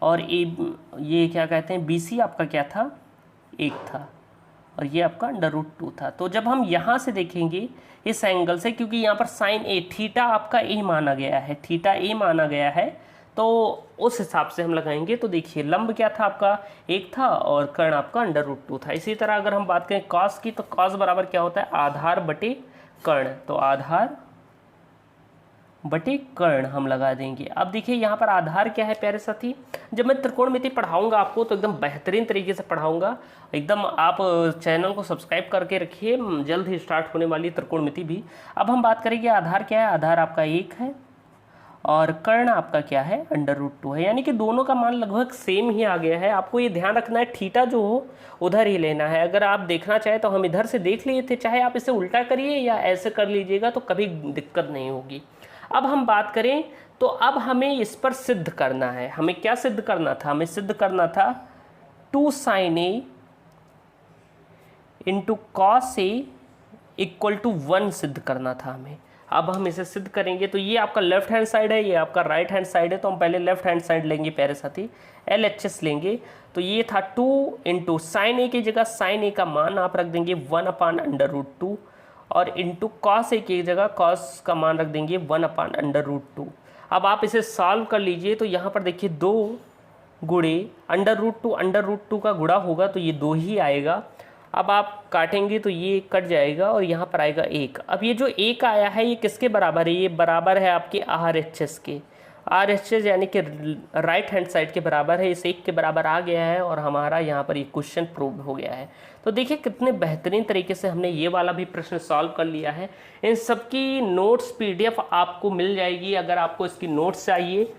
और ये क्या कहते हैं, बी सी आपका क्या था, 1 था, और ये आपका √2 था। तो जब हम यहाँ से देखेंगे इस एंगल से, क्योंकि यहाँ पर साइन ए, थीटा आपका ए माना गया है, थीटा ए माना गया है, तो उस हिसाब से हम लगाएंगे। तो देखिए लंब क्या था आपका, 1 था और कर्ण आपका √2 था। इसी तरह अगर हम बात करें कॉस की, तो कॉस बराबर क्या होता है, आधार बटे कर्ण। तो आधार बटे कर्ण हम लगा देंगे। अब देखिए यहाँ पर आधार क्या है प्यारे साथी, जब मैं त्रिकोणमिति पढ़ाऊंगा आपको तो एकदम बेहतरीन तरीके से पढ़ाऊंगा। एकदम आप चैनल को सब्सक्राइब करके रखिए, जल्द ही स्टार्ट होने वाली त्रिकोणमिति भी। अब हम बात करेंगे आधार क्या है, आधार आपका 1 है और कर्ण आपका क्या है, √2 है, यानी कि दोनों का मान लगभग सेम ही आ गया है। आपको ये ध्यान रखना है थीटा जो हो उधर ही लेना है। अगर आप देखना चाहे तो हम इधर से देख लिए थे, चाहे आप इसे उल्टा करिए या ऐसे कर लीजिएगा तो कभी दिक्कत नहीं होगी। अब हम बात करें तो अब हमें इस पर सिद्ध करना है। हमें क्या सिद्ध करना था, हमें सिद्ध करना था 2 sin A × cos A = 1 सिद्ध करना था हमें। अब हम इसे सिद्ध करेंगे तो ये आपका लेफ्ट हैंड साइड है, ये आपका राइट हैंड साइड है, तो हम पहले लेफ्ट हैंड साइड लेंगे प्यारे साथी, LHS लेंगे। तो ये था 2 × sin A की जगह sin A का मान आप रख देंगे 1/√2 और इंटू कॉस ए की जगह कॉस का मान रख देंगे 1/√2। अब आप इसे सॉल्व कर लीजिए तो यहाँ पर देखिए 2 गुणे √2 का गुणा होगा तो ये 2 ही आएगा। अब आप काटेंगे तो ये कट जाएगा और यहाँ पर आएगा 1। अब ये जो 1 आया है ये किसके बराबर है, ये बराबर है आपके RHS के। RHS यानी कि राइट हैंड साइड के बराबर है, इस 1 के बराबर आ गया है और हमारा यहाँ पर ये क्वेश्चन प्रूव हो गया है। तो देखिए कितने बेहतरीन तरीके से हमने ये वाला भी प्रश्न सॉल्व कर लिया है। इन सब की नोट्स PDF आपको मिल जाएगी। अगर आपको इसकी नोट्स चाहिए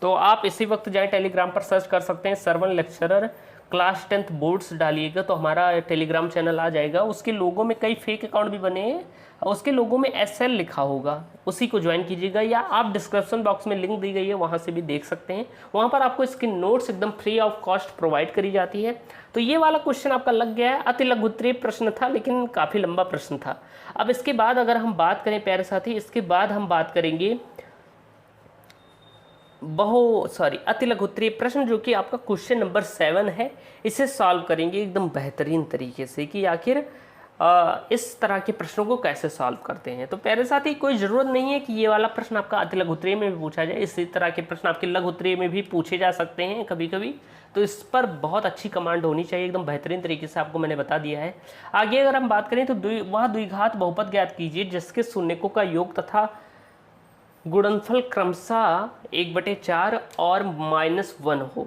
तो आप इसी वक्त जाएँ टेलीग्राम पर सर्च कर सकते हैं, Sarwan lecturer class 10th boards डालिएगा तो हमारा टेलीग्राम चैनल आ जाएगा। उसके लोगों में कई फेक अकाउंट भी बने हैं और उसके लोगों में SL लिखा होगा, उसी को ज्वाइन कीजिएगा, या आप डिस्क्रिप्शन बॉक्स में लिंक दी गई है वहाँ से भी देख सकते हैं। वहाँ पर आपको इसकी नोट्स एकदम फ्री ऑफ कॉस्ट प्रोवाइड करी जाती है। तो ये वाला क्वेश्चन आपका लग गया है। अति लघुत्तरीय प्रश्न था लेकिन काफ़ी लंबा प्रश्न था। अब इसके बाद अगर हम बात करें प्यारे साथी, इसके बाद हम बात करेंगे अति लघुत्तरीय प्रश्न जो कि आपका क्वेश्चन नंबर 7 है। इसे सॉल्व करेंगे एकदम बेहतरीन तरीके से कि आखिर इस तरह के प्रश्नों को कैसे सॉल्व करते हैं। तो प्यारे साथी कोई ज़रूरत नहीं है कि ये वाला प्रश्न आपका अति लघुत्तरीय में भी पूछा जाए, इसी तरह के प्रश्न आपके लघुत्तरीय में भी पूछे जा सकते हैं कभी कभी। तो इस पर बहुत अच्छी कमांड होनी चाहिए, एकदम बेहतरीन तरीके से आपको मैंने बता दिया है। आगे अगर हम बात करें तो वह द्विघात बहुपद ज्ञात कीजिए जिसके शून्यकों का योग तथा गुणनफल क्रमशः 1/4 और -1 हो,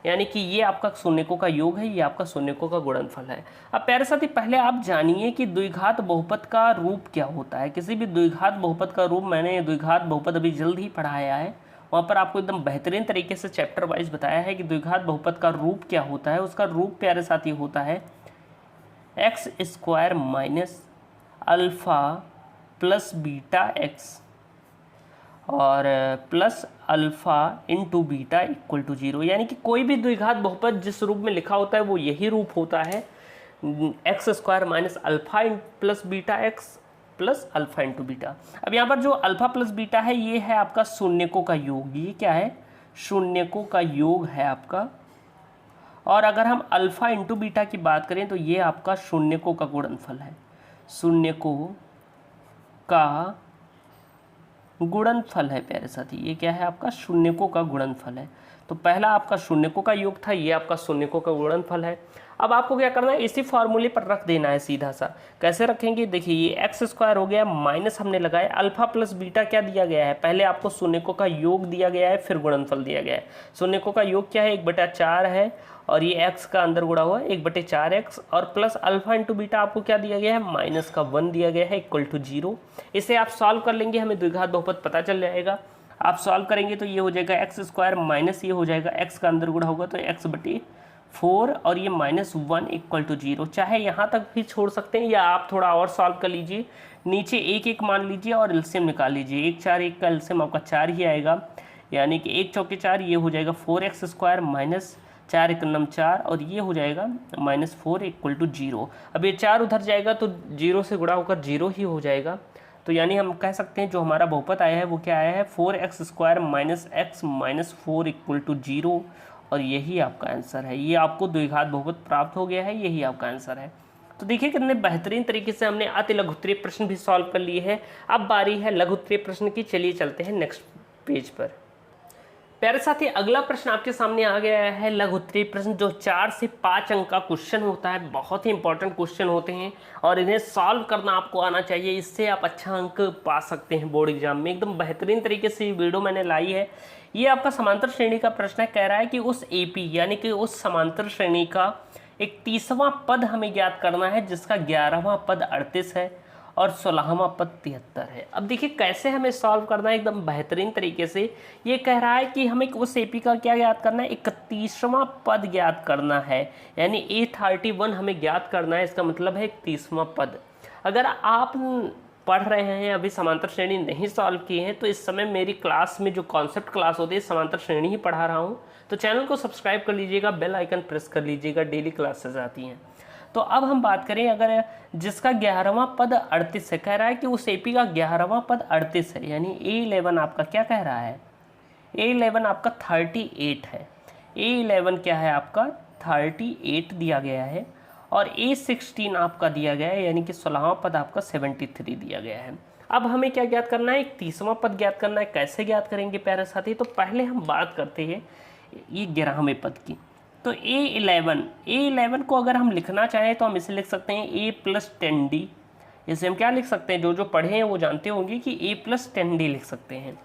यानी कि ये आपका शून्यकों का योग है, ये आपका शून्यकों का गुणनफल है। अब प्यारे साथी पहले आप जानिए कि द्विघात बहुपद का रूप क्या होता है। किसी भी द्विघात बहुपद का रूप, मैंने द्विघात बहुपद अभी जल्द ही पढ़ाया है, वहाँ पर आपको एकदम बेहतरीन तरीके से चैप्टर वाइज बताया है कि द्विघात बहुपद का रूप क्या होता है। उसका रूप प्यारे साथी होता है x² - अल्फ़ा + βx और plus alpha into beta equal to 0, यानी कि कोई भी द्विघात बहुपद जिस रूप में लिखा होता है वो यही रूप होता है, x square minus alpha plus beta x plus alpha into beta. अब यहाँ पर जो अल्फ़ा प्लस बीटा है ये है आपका शून्यकों का योग, ये क्या है, शून्यकों का योग है आपका। और अगर हम अल्फ़ा इंटू बीटा की बात करें तो ये आपका शून्यकों का गुणनफल है, शून्यकों का गुणनफल है प्यारे साथी। ये क्या है आपका शून्यकों का गुणनफल है। तो पहला आपका शून्यकों का योग था, ये आपका शून्यकों का गुणनफल है। अब आपको क्या करना है, इसी फॉर्मूले पर रख देना है सीधा सा। कैसे रखेंगे, देखिए ये एक्स स्क्वायर हो गया माइनस हमने लगाया अल्फा प्लस बीटा क्या दिया गया है, पहले आपको शून्यकों का योग दिया गया है फिर गुणनफल दिया गया है। शून्यकों का योग क्या है, 1/4 है और ये x का अंदर गुणा हुआ है 1/4x और प्लस अल्फा इंटू बीटा आपको क्या दिया गया है, -1 दिया गया है इक्वल टू 0। इसे आप सॉल्व कर लेंगे, हमें द्विघात बहुपद पता चल जाएगा। आप सॉल्व करेंगे तो ये हो जाएगा एक्स स्क्वायर माइनस ये हो जाएगा x का अंदर गुणा होगा तो x/4 और ये -1 इक्वल टू 0। चाहे यहाँ तक भी छोड़ सकते हैं या आप थोड़ा और सॉल्व कर लीजिए, नीचे 1 मान लीजिए और एलसीएम निकाल लीजिए। 1 4 1 का एलसीएम आपका 4 ही आएगा, यानी कि 1 चौके 4 ये हो जाएगा 4x स्क्वायर माइनस 4 1 9 4 और ये हो जाएगा -4 इक्वल टू 0। अब ये 4 उधर जाएगा तो 0 से गुणा होकर 0 ही हो जाएगा। तो यानी हम कह सकते हैं जो हमारा बहुपद आया है वो क्या आया है, 4x square minus x minus 4 equal to 0 और यही आपका आंसर है। ये आपको द्विघात बहुपद प्राप्त हो गया है, यही आपका आंसर है। तो देखिए कितने बेहतरीन तरीके से हमने अति लघुत्तरीय प्रश्न भी सॉल्व कर लिए हैं। अब बारी है लघुत्तरीय प्रश्न की, चलिए चलते हैं नेक्स्ट पेज पर। प्यारे साथी अगला प्रश्न आपके सामने आ गया है लघुत्तरीय प्रश्न, जो 4 से 5 अंक का क्वेश्चन होता है। बहुत ही इंपॉर्टेंट क्वेश्चन होते हैं और इन्हें सॉल्व करना आपको आना चाहिए, इससे आप अच्छा अंक पा सकते हैं बोर्ड एग्जाम में। एकदम बेहतरीन तरीके से ये वीडियो मैंने लाई है। ये आपका समांतर श्रेणी का प्रश्न है, कह रहा है कि उस एपी यानी कि उस समांतर श्रेणी का एक 30वां पद हमें ज्ञात करना है जिसका 11वां पद 38 है और 16वां पद 73 है। अब देखिए कैसे हमें सॉल्व करना है एकदम बेहतरीन तरीके से। ये कह रहा है कि हमें उस एपी का क्या ज्ञात करना है, 31वां पद ज्ञात करना है, यानी A31 हमें ज्ञात करना है। इसका मतलब है 31वां पद। अगर आप पढ़ रहे हैं अभी समांतर श्रेणी नहीं सॉल्व किए हैं तो इस समय मेरी क्लास में जो कॉन्सेप्ट क्लास होती है समांतर श्रेणी ही पढ़ा रहा हूँ, तो चैनल को सब्सक्राइब कर लीजिएगा, बेल आइकन प्रेस कर लीजिएगा, डेली क्लासेस आती हैं। तो अब हम बात करें अगर जिसका 11वां पद 38 है, कह रहा है कि उस एपी का 11वां पद 38 है, यानी A11 आपका क्या कह रहा है, A11 आपका 38 है। A11 क्या है आपका 38 दिया गया है और A16 आपका दिया गया है, यानी कि 16वां पद आपका 73 दिया गया है। अब हमें क्या ज्ञात करना है, एक 30वां पद ज्ञात करना है। कैसे ज्ञात करेंगे प्यारे साथी, तो पहले हम बात करते हैं ये 11वें पद की। तो A11 को अगर हम लिखना चाहें तो हम इसे लिख सकते हैं A + 10D। इसे हम क्या लिख सकते हैं, जो जो पढ़े हैं वो जानते होंगे कि A + 10D लिख सकते हैं।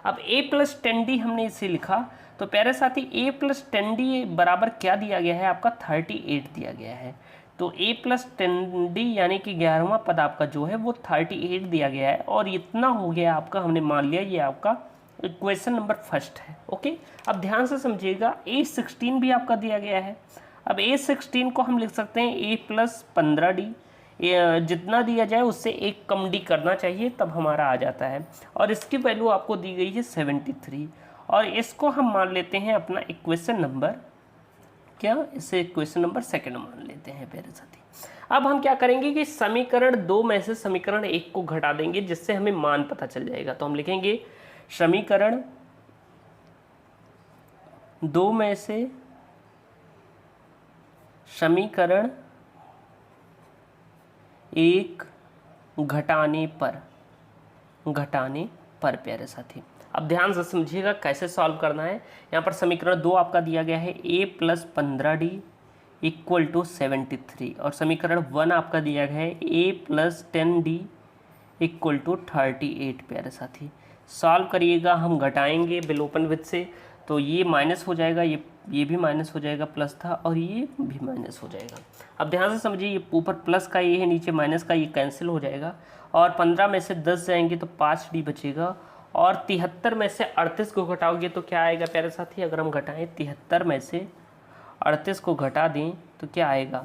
अब A + 10D हमने इसे लिखा तो प्यारे साथी A + 10D बराबर क्या दिया गया है आपका 38 दिया गया है। तो A + 10D यानी कि 11वां पद आपका जो है वो 38 दिया गया है और इतना हो गया आपका, हमने मान लिया ये आपका इक्वेशन नंबर फर्स्ट है। ओके, अब ध्यान से समझिएगा A16 भी आपका दिया गया है। अब A16 को हम लिख सकते हैं A + 15D। जितना दिया जाए उससे एक कम डी करना चाहिए तब हमारा आ जाता है और इसकी वैल्यू आपको दी गई है 73 और इसको हम मान लेते हैं अपना इक्वेशन नंबर क्या, इसे इक्वेशन नंबर सेकंड मान लेते हैं प्यारे साथी। अब हम क्या करेंगे कि समीकरण 2 में से समीकरण 1 को घटा देंगे जिससे हमें मान पता चल जाएगा। तो हम लिखेंगे समीकरण 2 में से समीकरण 1 घटाने पर प्यारे साथी। अब ध्यान से समझिएगा कैसे सॉल्व करना है। यहाँ पर समीकरण 2 आपका दिया गया है A + 15D = 73 और समीकरण 1 आपका दिया गया है A + 10D = 38 प्यारे साथी। सॉल्व करिएगा, हम घटाएंगे विलोपन विधि से तो ये माइनस हो जाएगा, ये भी माइनस हो जाएगा, प्लस था और ये भी माइनस हो जाएगा। अब ध्यान से समझिए, ये ऊपर प्लस का ये है, नीचे माइनस का ये कैंसिल हो जाएगा और 15 में से 10 जाएंगे तो 5D बचेगा और 73 में से 38 को घटाओगे तो क्या आएगा प्यारे साथी। अगर हम घटाएं 73 में से 38 को घटा दें तो क्या आएगा,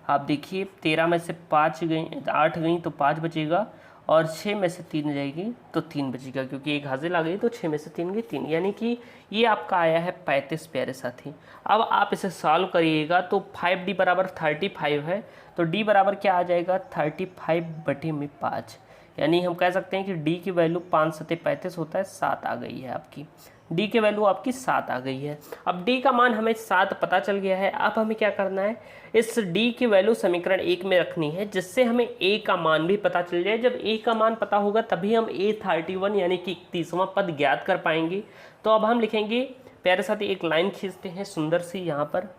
आप देखिए 13 में से 5 गई 8 गई तो 5 बचेगा और 6 में से 3 जाएगी तो 3 बचेगा, क्योंकि एक हाजिर आ गई तो 6 में से 3 गई 3, यानी कि ये आपका आया है 35 प्यारे साथी। अब आप इसे सॉल्व करिएगा तो 5d बराबर 35 है, तो d बराबर क्या आ जाएगा 35/5, यानी हम कह सकते हैं कि d की वैल्यू 5 सते 35 होता है, 7 आ गई है आपकी। d की वैल्यू आपकी 7 आ गई है। अब d का मान हमें 7 पता चल गया है। अब हमें क्या करना है, इस d की वैल्यू समीकरण 1 में रखनी है, जिससे हमें a का मान भी पता चल जाए। जब a का मान पता होगा तभी हम a31 यानी कि 31वां पद ज्ञात कर पाएंगे। तो अब हम लिखेंगे प्यारे साथी, एक लाइन खींचते हैं सुंदर सी, यहाँ पर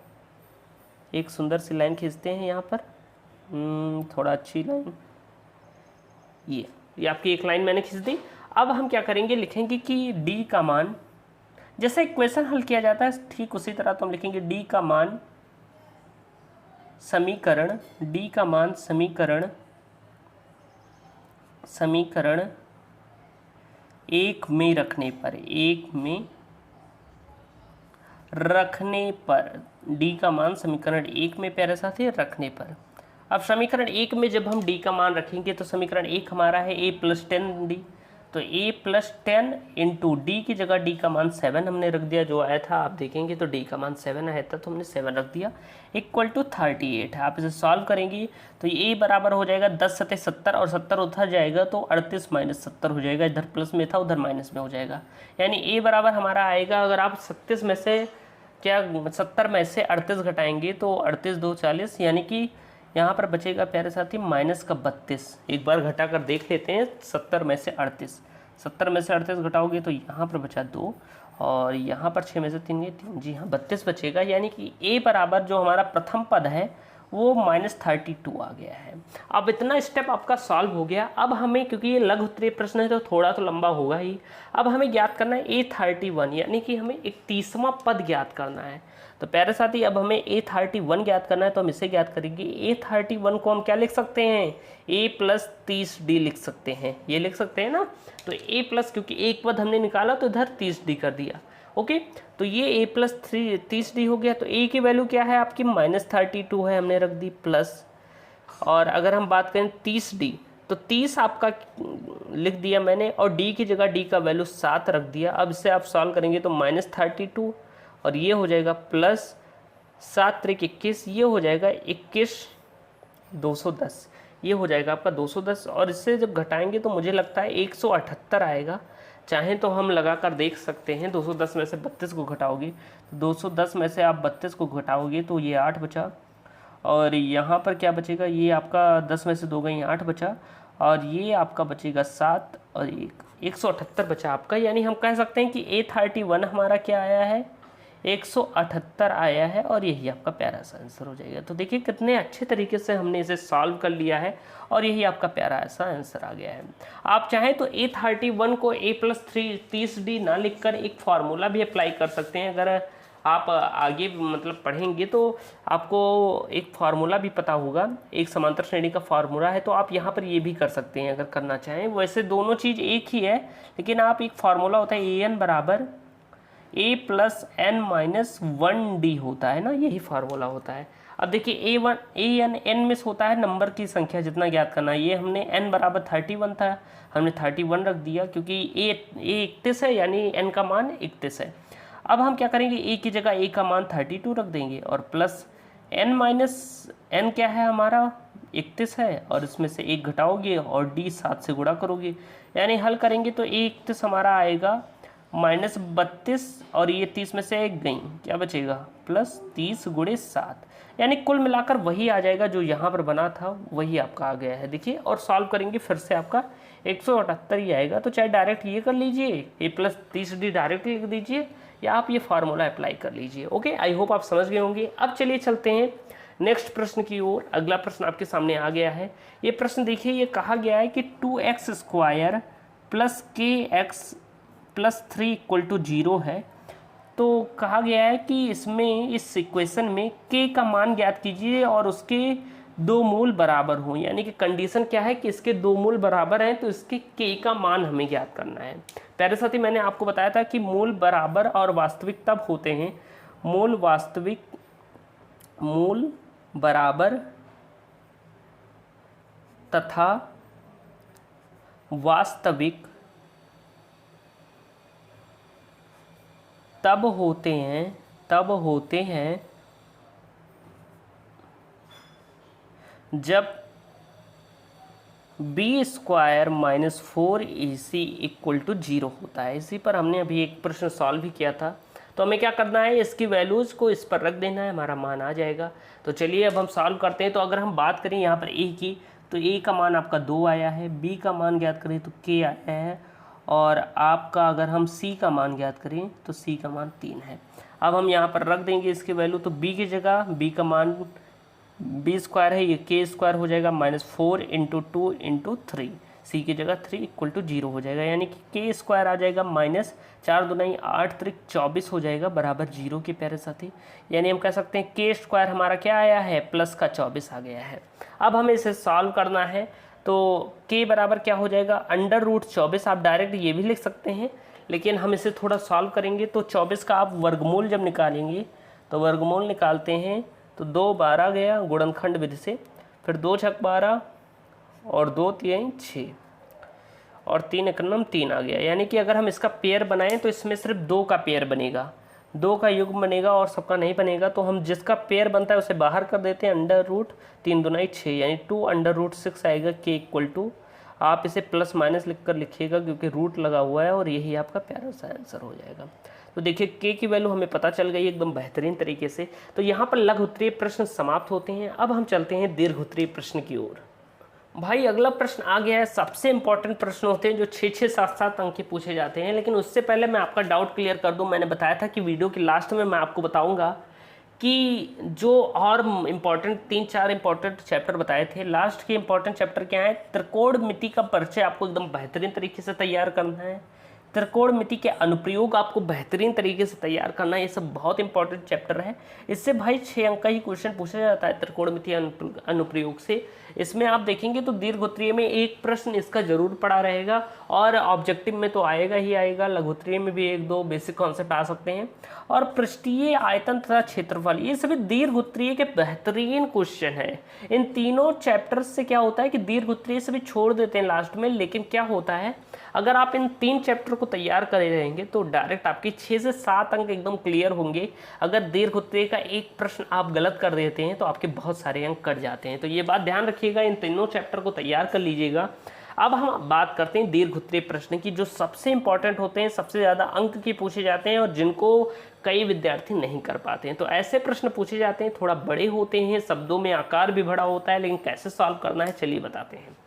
एक सुंदर सी लाइन खींचते हैं यहाँ पर, थोड़ा अच्छी लाइन, ये आपकी एक लाइन मैंने खींच दी। अब हम क्या करेंगे, लिखेंगे कि d का मान, जैसे इक्वेशन हल किया जाता है ठीक उसी तरह तो हम लिखेंगे d का मान समीकरण, d का मान समीकरण 1 में रखने पर, 1 में रखने पर, d का मान समीकरण 1 में प्यारे साथी रखने पर। अब समीकरण 1 में जब हम d का मान रखेंगे तो समीकरण 1 हमारा है a + 10d, तो a + 10 इंटू डी की जगह d का मान 7 हमने रख दिया, जो आया था आप देखेंगे तो d का मान 7 आया था तो हमने 7 रख दिया, इक्वल टू 38 है। आप इसे सॉल्व करेंगे तो a बराबर हो जाएगा 10 सते 70 और 70 उधर जाएगा तो 38 - 70 हो जाएगा, इधर प्लस में था उधर माइनस में हो जाएगा, यानी a बराबर हमारा आएगा, अगर आप 37 में से 70 में से 38 घटाएंगे तो 38 2 40, यानी कि यहाँ पर बचेगा प्यारे साथी -32। एक बार घटा कर देख लेते हैं, 70 में से 38, 70 में से 38 घटाओगे तो यहाँ पर बचा 2 और यहाँ पर 6 में से 3 गए 3, जी हाँ 32 बचेगा, यानी कि a बराबर जो हमारा प्रथम पद है वो -32 आ गया है। अब इतना स्टेप आपका सॉल्व हो गया। अब हमें, क्योंकि ये लघु उत्तरीय प्रश्न है तो थोड़ा तो लंबा होगा ही, अब हमें ज्ञात करना है a31, यानी कि हमें 31वां पद ज्ञात करना है। तो प्यारे साथी, अब हमें a31 ज्ञात करना है, तो हम इसे ज्ञात करेंगे। a31 को हम क्या लिख सकते हैं, a + 30d लिख सकते हैं, ये लिख सकते हैं ना। तो a प्लस, क्योंकि एक पद हमने निकाला तो इधर 30d कर दिया, ओके। तो ये a + 30d हो गया। तो a की वैल्यू क्या है आपकी -32 है, हमने रख दी प्लस, और अगर हम बात करें 30d तो 30 आपका लिख दिया मैंने, और d की जगह d का वैल्यू 7 रख दिया। अब इसे आप सॉल्व करेंगे तो -32 और ये हो जाएगा प्लस 7 × 21, ये हो जाएगा 21 210, ये हो जाएगा आपका 210, और इससे जब घटाएंगे तो मुझे लगता है 178 आएगा। चाहें तो हम लगा कर देख सकते हैं, 210 में से 32 को घटाओगे तो 210 में से आप 32 को घटाओगे तो ये 8 बचा, और यहाँ पर क्या बचेगा, ये आपका 10 में से 2 गई 8 बचा, और ये आपका बचेगा 7 और 178 बचा आपका। यानी हम कह सकते हैं कि a31 हमारा क्या आया है, 178 आया है, और यही आपका प्यारा सा आंसर हो जाएगा। तो देखिए कितने अच्छे तरीके से हमने इसे सॉल्व कर लिया है, और यही आपका प्यारा सा आंसर आ गया है। आप चाहें तो a31 को a + 30d ना लिखकर एक फार्मूला भी अप्लाई कर सकते हैं। अगर आप आगे मतलब पढ़ेंगे तो आपको एक फार्मूला भी पता होगा, एक समांतर श्रेणी का फार्मूला है, तो आप यहाँ पर ये भी कर सकते हैं अगर करना चाहें। वैसे दोनों चीज़ एक ही है, लेकिन आप एक फार्मूला होता है an बराबर a + n - 1d होता है ना, यही फार्मूला होता है। अब देखिए n में होता है नंबर की संख्या जितना ज्ञात करना है। ये हमने n बराबर 31 था, हमने 31 रख दिया, क्योंकि a 31 है, यानी n का मान 31 है। अब हम क्या करेंगे, a की जगह a का मान 32 रख देंगे, और प्लस n क्या है हमारा 31 है, और इसमें से 1 घटाओगे और d 7 से गुणा करोगे, यानी हल करेंगे तो a 31 हमारा आएगा -32, और ये 30 में से 1 गई, क्या बचेगा +30 × 7, यानी कुल मिलाकर वही आ जाएगा जो यहाँ पर बना था, वही आपका आ गया है। देखिए, और सॉल्व करेंगे फिर से आपका 178 ही आएगा। तो चाहे डायरेक्ट ये कर लीजिए, a + 30d डायरेक्ट लिख दीजिए, या आप ये फार्मूला अप्लाई कर लीजिए। ओके, आई होप आप समझ गए होंगे। अब चलिए चलते हैं नेक्स्ट प्रश्न की ओर। अगला प्रश्न आपके सामने आ गया है। ये प्रश्न देखिए, ये कहा गया है कि 2x² + kx + 3 = 0 है। तो कहा गया है कि इसमें, इस इक्वेशन में k का मान ज्ञात कीजिए और उसके 2 मूल बराबर हों, यानी कि कंडीशन क्या है कि इसके 2 मूल बराबर हैं, तो इसके k का मान हमें ज्ञात करना है। प्यारे साथी, मैंने आपको बताया था कि मूल बराबर और वास्तविक तब होते हैं, मूल बराबर तथा वास्तविक तब होते हैं जब B square minus 4ac equal to 0 होता है। इसी पर हमने अभी एक प्रश्न सॉल्व भी किया था। तो हमें क्या करना है, इसकी वैल्यूज़ को इस पर रख देना है, हमारा मान आ जाएगा। तो चलिए अब हम सॉल्व करते हैं। तो अगर हम बात करें यहाँ पर a की, तो a का मान आपका 2 आया है, b का मान ज्ञात करें तो k आया है, और आपका अगर हम c का मान ज्ञात करें तो c का मान 3 है। अब हम यहाँ पर रख देंगे इसकी वैल्यू। तो b की जगह b का मान बी स्क्वायर है, ये के स्क्वायर हो जाएगा माइनस 4 इंटू 2 इंटू 3, सी की जगह 3 इक्वल टू 0 हो जाएगा, यानी कि के स्क्वायर आ जाएगा माइनस 4 दूनी 8 3 24 हो जाएगा बराबर 0 के प्यारे साथी। यानी हम कह सकते हैं के स्क्वायर हमारा क्या आया है, प्लस का 24 आ गया है। अब हमें इसे सॉल्व करना है। तो के बराबर क्या हो जाएगा, अंडर रूट 24। आप डायरेक्ट ये भी लिख सकते हैं, लेकिन हम इसे थोड़ा सॉल्व करेंगे। तो 24 का आप वर्गमूल जब निकालेंगे, तो वर्गमूल निकालते हैं तो 2 12 गया गुणनखंड विधि से, फिर 2 छक 12 और 2 3 6 और 3 एकम 3 आ गया। यानी कि अगर हम इसका पेयर बनाएं तो इसमें सिर्फ 2 का पेयर बनेगा, 2 का युग्म बनेगा और सबका नहीं बनेगा। तो हम जिसका पेयर बनता है उसे बाहर कर देते हैं, अंडर रूट 3 दूनी 6 यानी 2 अंडर रूट 6 आएगा। के इक्वल टू, आप इसे प्लस माइनस लिख कर लिखिएगा क्योंकि रूट लगा हुआ है, और यही आपका प्यारा सा आंसर हो जाएगा। तो देखिए के की वैल्यू हमें पता चल गई एकदम बेहतरीन तरीके से। तो यहाँ पर लघु उत्तरीय प्रश्न समाप्त होते हैं। अब हम चलते हैं दीर्घ उत्तरीय प्रश्न की ओर। भाई अगला प्रश्न आ गया है, सबसे इंपॉर्टेंट प्रश्न होते हैं जो 6-6 7-7 अंक के पूछे जाते हैं। लेकिन उससे पहले मैं आपका डाउट क्लियर कर दूं, मैंने बताया था कि वीडियो के लास्ट में मैं आपको बताऊंगा कि जो और इम्पॉर्टेंट 3-4 इम्पॉर्टेंट चैप्टर बताए थे, लास्ट के इम्पॉर्टेंट चैप्टर क्या है, त्रिकोणमिति का परिचय आपको एकदम बेहतरीन तरीके से तैयार करना है, त्रिकोणमिति के अनुप्रयोग आपको बेहतरीन तरीके से तैयार करना है। ये सब बहुत इंपॉर्टेंट चैप्टर है। इससे भाई 6 अंक का ही क्वेश्चन पूछा जाता है त्रिकोणमिति अनुप्रयोग से। इसमें आप देखेंगे तो दीर्घ उत्तरीय में एक प्रश्न इसका जरूर पड़ा रहेगा, और ऑब्जेक्टिव में तो आएगा ही आएगा, लघु उत्तरीय में भी 1-2 बेसिक कॉन्सेप्ट आ सकते हैं। और पृष्ठीय आयतन तथा क्षेत्रफल, ये सभी दीर्घ उत्तरीय के बेहतरीन क्वेश्चन है। इन तीनों चैप्टर्स से क्या होता है कि दीर्घ उत्तरीय से भी छोड़ देते हैं लास्ट में, लेकिन क्या होता है अगर आप इन 3 चैप्टर को तैयार करे रहेंगे तो डायरेक्ट आपके 6 से 7 अंक एकदम क्लियर होंगे। अगर दीर्घ उत्तरीय का एक प्रश्न आप गलत कर देते हैं तो आपके बहुत सारे अंक कट जाते हैं। तो ये बात ध्यान रखिएगा, इन तीनों चैप्टर को तैयार कर लीजिएगा। अब हम बात करते हैं दीर्घ उत्तरीय प्रश्न की, जो सबसे इंपॉर्टेंट होते हैं, सबसे ज़्यादा अंक के पूछे जाते हैं और जिनको कई विद्यार्थी नहीं कर पाते हैं। तो ऐसे प्रश्न पूछे जाते हैं, थोड़ा बड़े होते हैं, शब्दों में आकार भी बड़ा होता है, लेकिन कैसे सॉल्व करना है चलिए बताते हैं।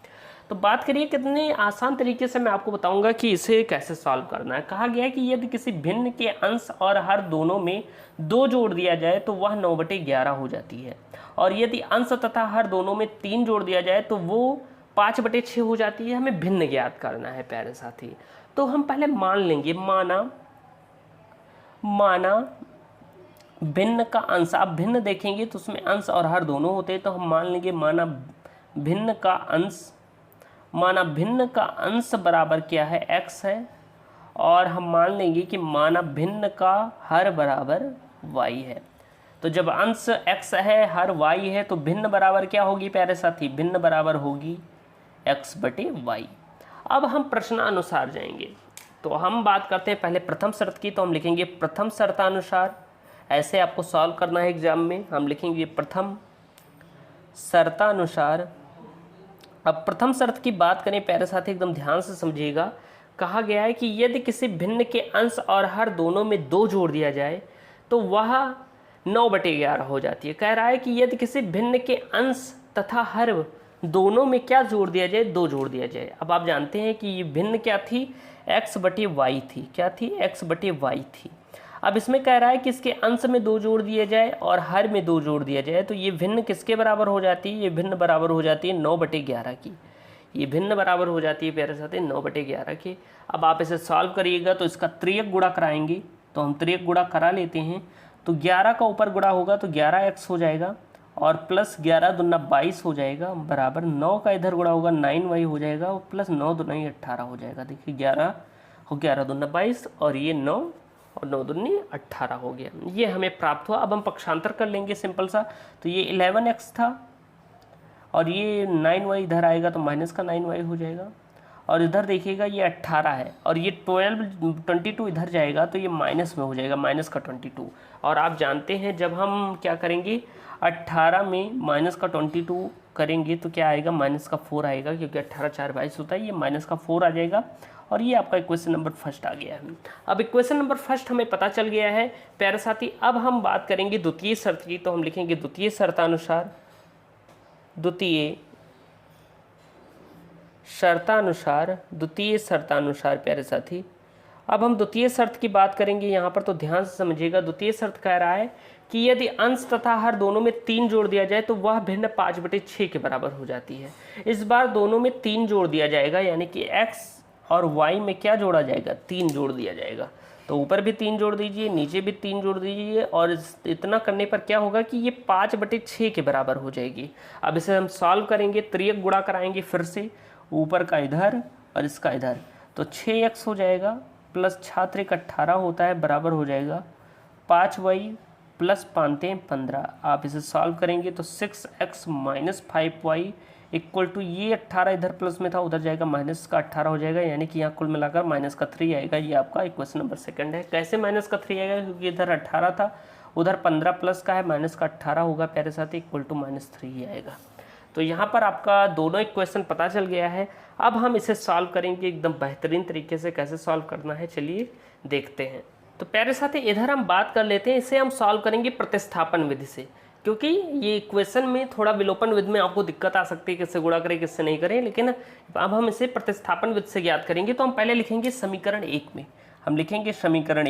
तो बात करिए कितने आसान तरीके से मैं आपको बताऊंगा कि इसे कैसे सॉल्व करना है। कहा गया है कि यदि किसी भिन्न के अंश और हर दोनों में 2 जोड़ दिया जाए तो वह 9/11 हो जाती है, और यदि अंश तथा हर दोनों में 3 जोड़ दिया जाए तो वो 5/6 हो जाती है। हमें भिन्न ज्ञात करना है प्यारे साथी। तो हम पहले मान लेंगे, माना भिन्न का अंश, आप भिन्न देखेंगे तो उसमें अंश और हर दोनों होते हैं। तो हम मान लेंगे माना भिन्न का अंश बराबर क्या है, x है, और हम मान लेंगे कि माना भिन्न का हर बराबर y है। तो जब अंश x है हर y है तो भिन्न बराबर क्या होगी प्यारे साथी, भिन्न बराबर होगी x/y। अब हम प्रश्नानुसार जाएंगे। तो हम बात करते हैं पहले प्रथम शर्त की। तो हम लिखेंगे प्रथम शर्तानुसार, ऐसे आपको सॉल्व करना है एग्जाम में। हम लिखेंगे प्रथम शर्तानुसार। अब प्रथम शर्त की बात करें प्यारे साथी, एकदम ध्यान से समझिएगा। कहा गया है कि यदि किसी भिन्न के अंश और हर दोनों में 2 जोड़ दिया जाए तो वह 9/11 हो जाती है। कह रहा है कि यदि किसी भिन्न के अंश तथा हर दोनों में क्या जोड़ दिया जाए, 2 जोड़ दिया जाए। अब आप जानते हैं कि ये भिन्न क्या थी, x/y थी। क्या थी, x/y थी। अब इसमें कह रहा है कि इसके अंश में 2 जोड़ दिए जाए और हर में 2 जोड़ दिया जाए, तो ये भिन्न किसके बराबर हो जाती है, ये भिन्न बराबर हो जाती है 9/11 की। ये भिन्न बराबर हो जाती है प्यारे साथी 9/11 की। अब आप इसे सॉल्व करिएगा तो इसका त्रियक गुणा कराएंगे। तो हम त्रियक गुणा करा लेते हैं। तो 11 का ऊपर गुणा होगा तो 11x हो जाएगा, और प्लस 11 दूना 22 हो जाएगा, बराबर 9 का इधर गुणा होगा 9y हो जाएगा, और प्लस 9 दूनी 18 हो जाएगा। देखिए 11 दूना 22 और ये 9 और 9 दूनी 18 हो गया। ये हमें प्राप्त हुआ। अब हम पक्षांतर कर लेंगे सिंपल सा। तो ये 11x था और ये 9y इधर आएगा तो माइनस का 9y हो जाएगा, और इधर देखिएगा ये 18 है, और ये 22 इधर जाएगा तो ये माइनस में हो जाएगा, माइनस का 22। और आप जानते हैं जब हम क्या करेंगे 18 में माइनस का 22 करेंगे तो क्या आएगा, माइनस का 4 आएगा, क्योंकि 18 4 22 होता है, ये माइनस का 4 आ जाएगा। और ये आपका इक्वेशन नंबर फर्स्ट आ गया है। अब इक्वेशन नंबर फर्स्ट हमें पता चल गया है प्यारे साथी। अब हम बात करेंगे द्वितीय शर्त की, तो हम लिखेंगे द्वितीय शर्तानुसार, द्वितीय शर्तानुसार प्यारे साथी। अब हम द्वितीय शर्त की बात करेंगे यहाँ पर, तो ध्यान से समझिएगा। द्वितीय शर्त कह रहा है कि यदि अंश तथा हर दोनों में 3 जोड़ दिया जाए तो वह भिन्न 5/6 के बराबर हो जाती है। इस बार दोनों में 3 जोड़ दिया जाएगा, यानी कि x और y में क्या जोड़ा जाएगा, 3 जोड़ दिया जाएगा। तो ऊपर भी 3 जोड़ दीजिए, नीचे भी 3 जोड़ दीजिए, और इतना करने पर क्या होगा कि ये 5/6 के बराबर हो जाएगी। अब इसे हम सॉल्व करेंगे, त्रियक गुणा कराएंगे फिर से, ऊपर का इधर और इसका इधर, तो 6x हो जाएगा प्लस 18 होता है, बराबर हो जाएगा 5y प्लस 15। आप इसे सॉल्व करेंगे तो 6x minus 5y equal to, ये 18 इधर प्लस में था, उधर जाएगा माइनस का 18 हो जाएगा, यानी कि यहाँ कुल मिलाकर माइनस का 3 आएगा। ये आपका इक्वेशन नंबर सेकंड है। कैसे माइनस का 3 आएगा, क्योंकि इधर 18 था, उधर 15 प्लस का है, माइनस का 18 होगा प्यारे साथी, इक्वल टू -3 ही आएगा। तो यहाँ पर आपका दोनों इक्वेशन पता चल गया है। अब हम इसे सॉल्व करेंगे एकदम बेहतरीन तरीके से। कैसे सॉल्व करना है चलिए देखते हैं। तो प्यारे साथी इधर हम बात कर लेते हैं, इसे हम सॉल्व करेंगे प्रतिस्थापन विधि से, क्योंकि ये इक्वेशन में थोड़ा विलोपन विधि में आपको दिक्कत आ सकती है, किससे गुणा करें किससे नहीं करें, लेकिन अब हम इसे प्रतिस्थापन विधि से ज्ञात करेंगे। तो हम पहले लिखेंगे समीकरण 1 में, हम लिखेंगे समीकरण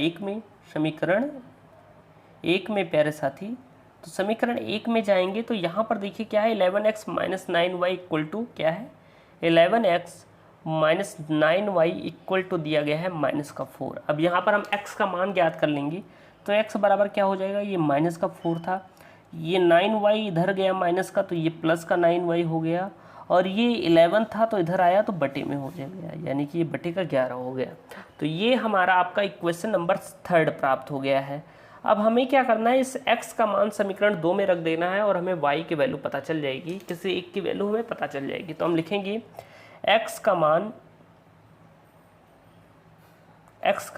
1 में प्यारे साथी। तो समीकरण 1 में जाएंगे तो यहाँ पर देखिए क्या है, 11x minus 9y equal to क्या है, 11x minus 9y equal to दिया गया है माइनस का 4। अब यहाँ पर हम x का मान ज्ञात कर लेंगे, तो x बराबर क्या हो जाएगा, ये माइनस का 4 था, ये 9y इधर गया माइनस का, तो ये प्लस का 9y हो गया, और ये 11 था तो इधर आया तो बटे में हो जाएगा, यानी कि ये बटे का 11 हो गया। तो ये हमारा आपका इक्वेशन नंबर 3 प्राप्त हो गया है। अब हमें क्या करना है, इस x का मान समीकरण 2 में रख देना है, और हमें y की वैल्यू पता चल जाएगी, किसी एक की वैल्यू हमें पता चल जाएगी। तो हम लिखेंगे x का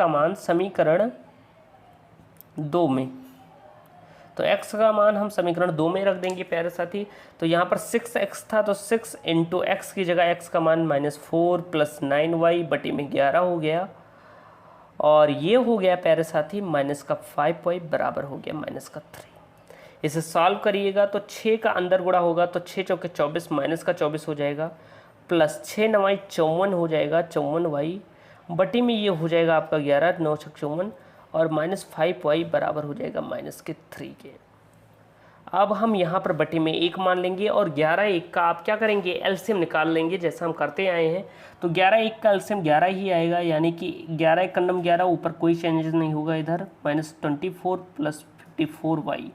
मान समीकरण 2 में, तो x का मान हम समीकरण 2 में रख देंगे प्यारे साथी। तो यहाँ पर 6x था, तो 6 इंटू एक्स की जगह x का मान -4 प्लस 9y बटे में 11 हो गया, और ये हो गया प्यारे साथी माइनस का 5y बराबर हो गया माइनस का 3। इसे सॉल्व करिएगा तो 6 का अंदर गुणा होगा, तो 6 चौके 24 माइनस का 24 हो जाएगा, प्लस 6 9y 54 हो जाएगा, 54y बटी में ये हो जाएगा आपका 11 9 6 54, और -5y बराबर हो जाएगा माइनस के 3 के। अब हम यहाँ पर बटे में 1 मान लेंगे, और 11 1 का आप क्या करेंगे, एलसीएम निकाल लेंगे, जैसा हम करते आए हैं। तो 11 1 का एलसीएम 11 ही आएगा, यानी कि 11 1 कन्नम 11, ऊपर कोई चेंजेस नहीं होगा, इधर -24 प्लस 54y।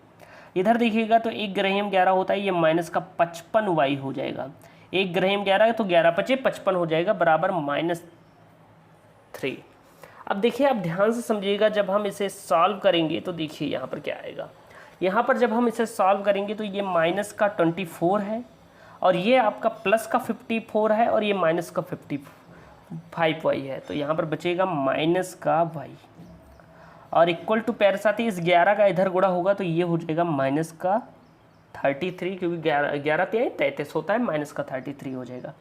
इधर देखिएगा तो 1 ग्राम 11 होता है, ये माइनस का 55y हो जाएगा। 1 ग्राम 11 तो 11 पचे 55 हो जाएगा, बराबर -3। अब देखिए आप ध्यान से समझिएगा, जब हम इसे सॉल्व करेंगे तो देखिए यहाँ पर क्या आएगा। यहाँ पर जब हम इसे सॉल्व करेंगे तो ये माइनस का 24 है, और ये आपका प्लस का 54 है, और ये माइनस का 55y है। तो यहाँ पर बचेगा माइनस का y, और इक्वल टू प्यारे साथी इस 11 का इधर गुणा होगा तो ये हो जाएगा माइनस का 33, क्योंकि 11 33 होता है, माइनस का 33 हो जाएगा।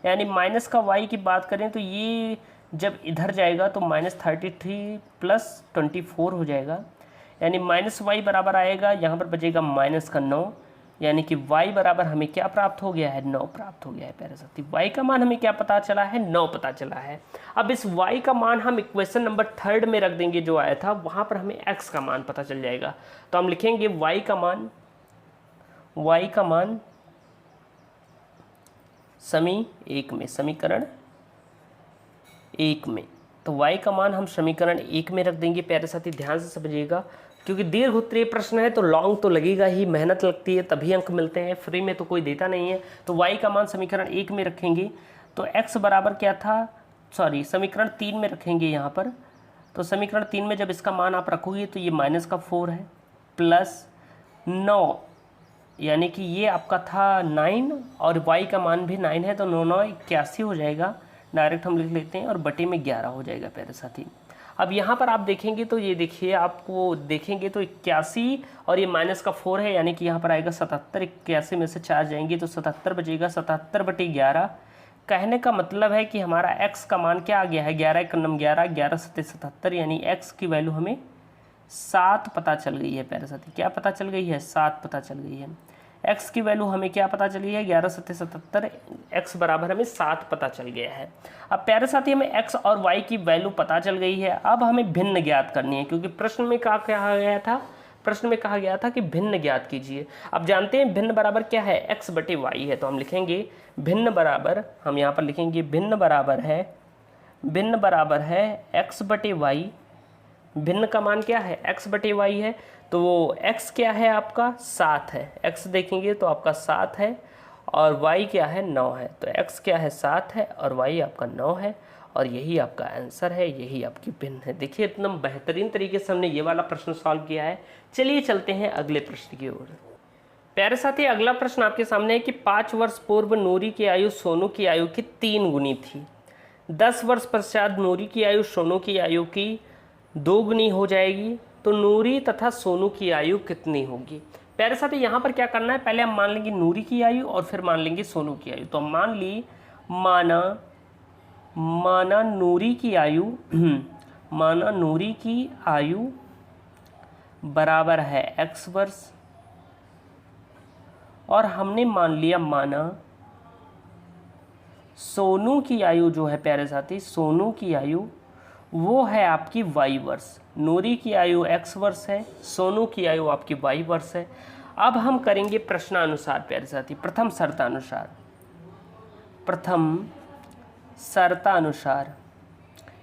यानी माइनस का y की बात करें तो ये जब इधर जाएगा तो -33 प्लस 24 हो जाएगा, यानी -y बराबर आएगा, यहाँ पर बचेगा माइनस का 9, यानी कि y बराबर हमें क्या प्राप्त हो गया है, 9 प्राप्त हो गया है प्यारे साथी। y का मान हमें क्या पता चला है, 9 पता चला है। अब इस y का मान हम इक्वेशन नंबर 3 में रख देंगे, जो आया था वहाँ पर हमें x का मान पता चल जाएगा। तो हम लिखेंगे y का मान समीकरण 1 में, तो y का मान हम समीकरण 1 में रख देंगे प्यारे साथी। ध्यान से समझिएगा, क्योंकि दीर्घ उत्तरीय प्रश्न है तो लॉन्ग तो लगेगा ही, मेहनत लगती है तभी अंक मिलते हैं, फ्री में तो कोई देता नहीं है। तो y का मान समीकरण 1 में रखेंगे, तो x बराबर क्या था, समीकरण 3 में रखेंगे यहाँ पर। तो समीकरण 3 में जब इसका मान आप रखोगे तो ये माइनस का 4 है, प्लस 9, यानी कि ये आपका था 9, और y का मान भी 9 है, तो 9 9 81 हो जाएगा, डायरेक्ट हम लिख लेते हैं और बटे में 11 हो जाएगा प्यारे साथी। अब यहाँ पर आप देखेंगे तो ये देखिए, आपको देखेंगे तो 81 और ये माइनस का 4 है, यानी कि यहाँ पर आएगा 77। 81 में से 4 जाएंगे तो 77 बचेगा। 77 बटे 11, कहने का मतलब है कि हमारा x का मान क्या आ गया है, 11 एक नम 11, 11 सत्ते 77, यानी x की वैल्यू हमें 7 पता चल गई है प्यारे साथी। क्या पता चल गई है? 7 पता चल गई है। x की वैल्यू हमें क्या पता चली है? 11 सत्ते 77, x बराबर हमें 7 पता चल गया है। अब प्यारे साथी हमें x और y की वैल्यू पता चल गई है, अब हमें भिन्न ज्ञात करनी है, क्योंकि प्रश्न में क्या कहा गया था? प्रश्न में कहा गया था कि भिन्न ज्ञात कीजिए। अब जानते हैं भिन्न बराबर क्या है? x बटे y है, तो हम लिखेंगे भिन्न बराबर, हम यहाँ पर लिखेंगे भिन्न बराबर है x बटे y। भिन्न का मान क्या है? x बटे y है, तो वो x क्या है आपका? 7 है। x देखेंगे तो आपका 7 है और y क्या है? 9 है। तो x क्या है? 7 है और y आपका 9 है, और यही आपका आंसर है, यही आपकी भिन्न है। देखिए इतना बेहतरीन तरीके से हमने ये वाला प्रश्न सॉल्व किया है। चलिए चलते हैं अगले प्रश्न की ओर। प्यारे साथी अगला प्रश्न आपके सामने है कि 5 वर्ष पूर्व नूरी की आयु सोनू की आयु की 3 गुनी थी। 10 वर्ष पश्चात नूरी की आयु सोनू की आयु की 2 गुनी हो जाएगी, तो नूरी तथा सोनू की आयु कितनी होगी? प्यारे साथी यहाँ पर क्या करना है, पहले हम मान लेंगे नूरी की आयु और फिर मान लेंगे सोनू की आयु। तो हम मान ली, माना नूरी की आयु माना नूरी की आयु बराबर है x वर्ष, और हमने मान लिया माना सोनू की आयु जो है प्यारे साथी, सोनू की आयु वो है आपकी y वर्ष। नूरी की आयु x वर्ष है, सोनू की आयु आपकी y वर्ष है। अब हम करेंगे प्रश्नानुसार प्यारे साथी, प्रथम शर्तानुसार,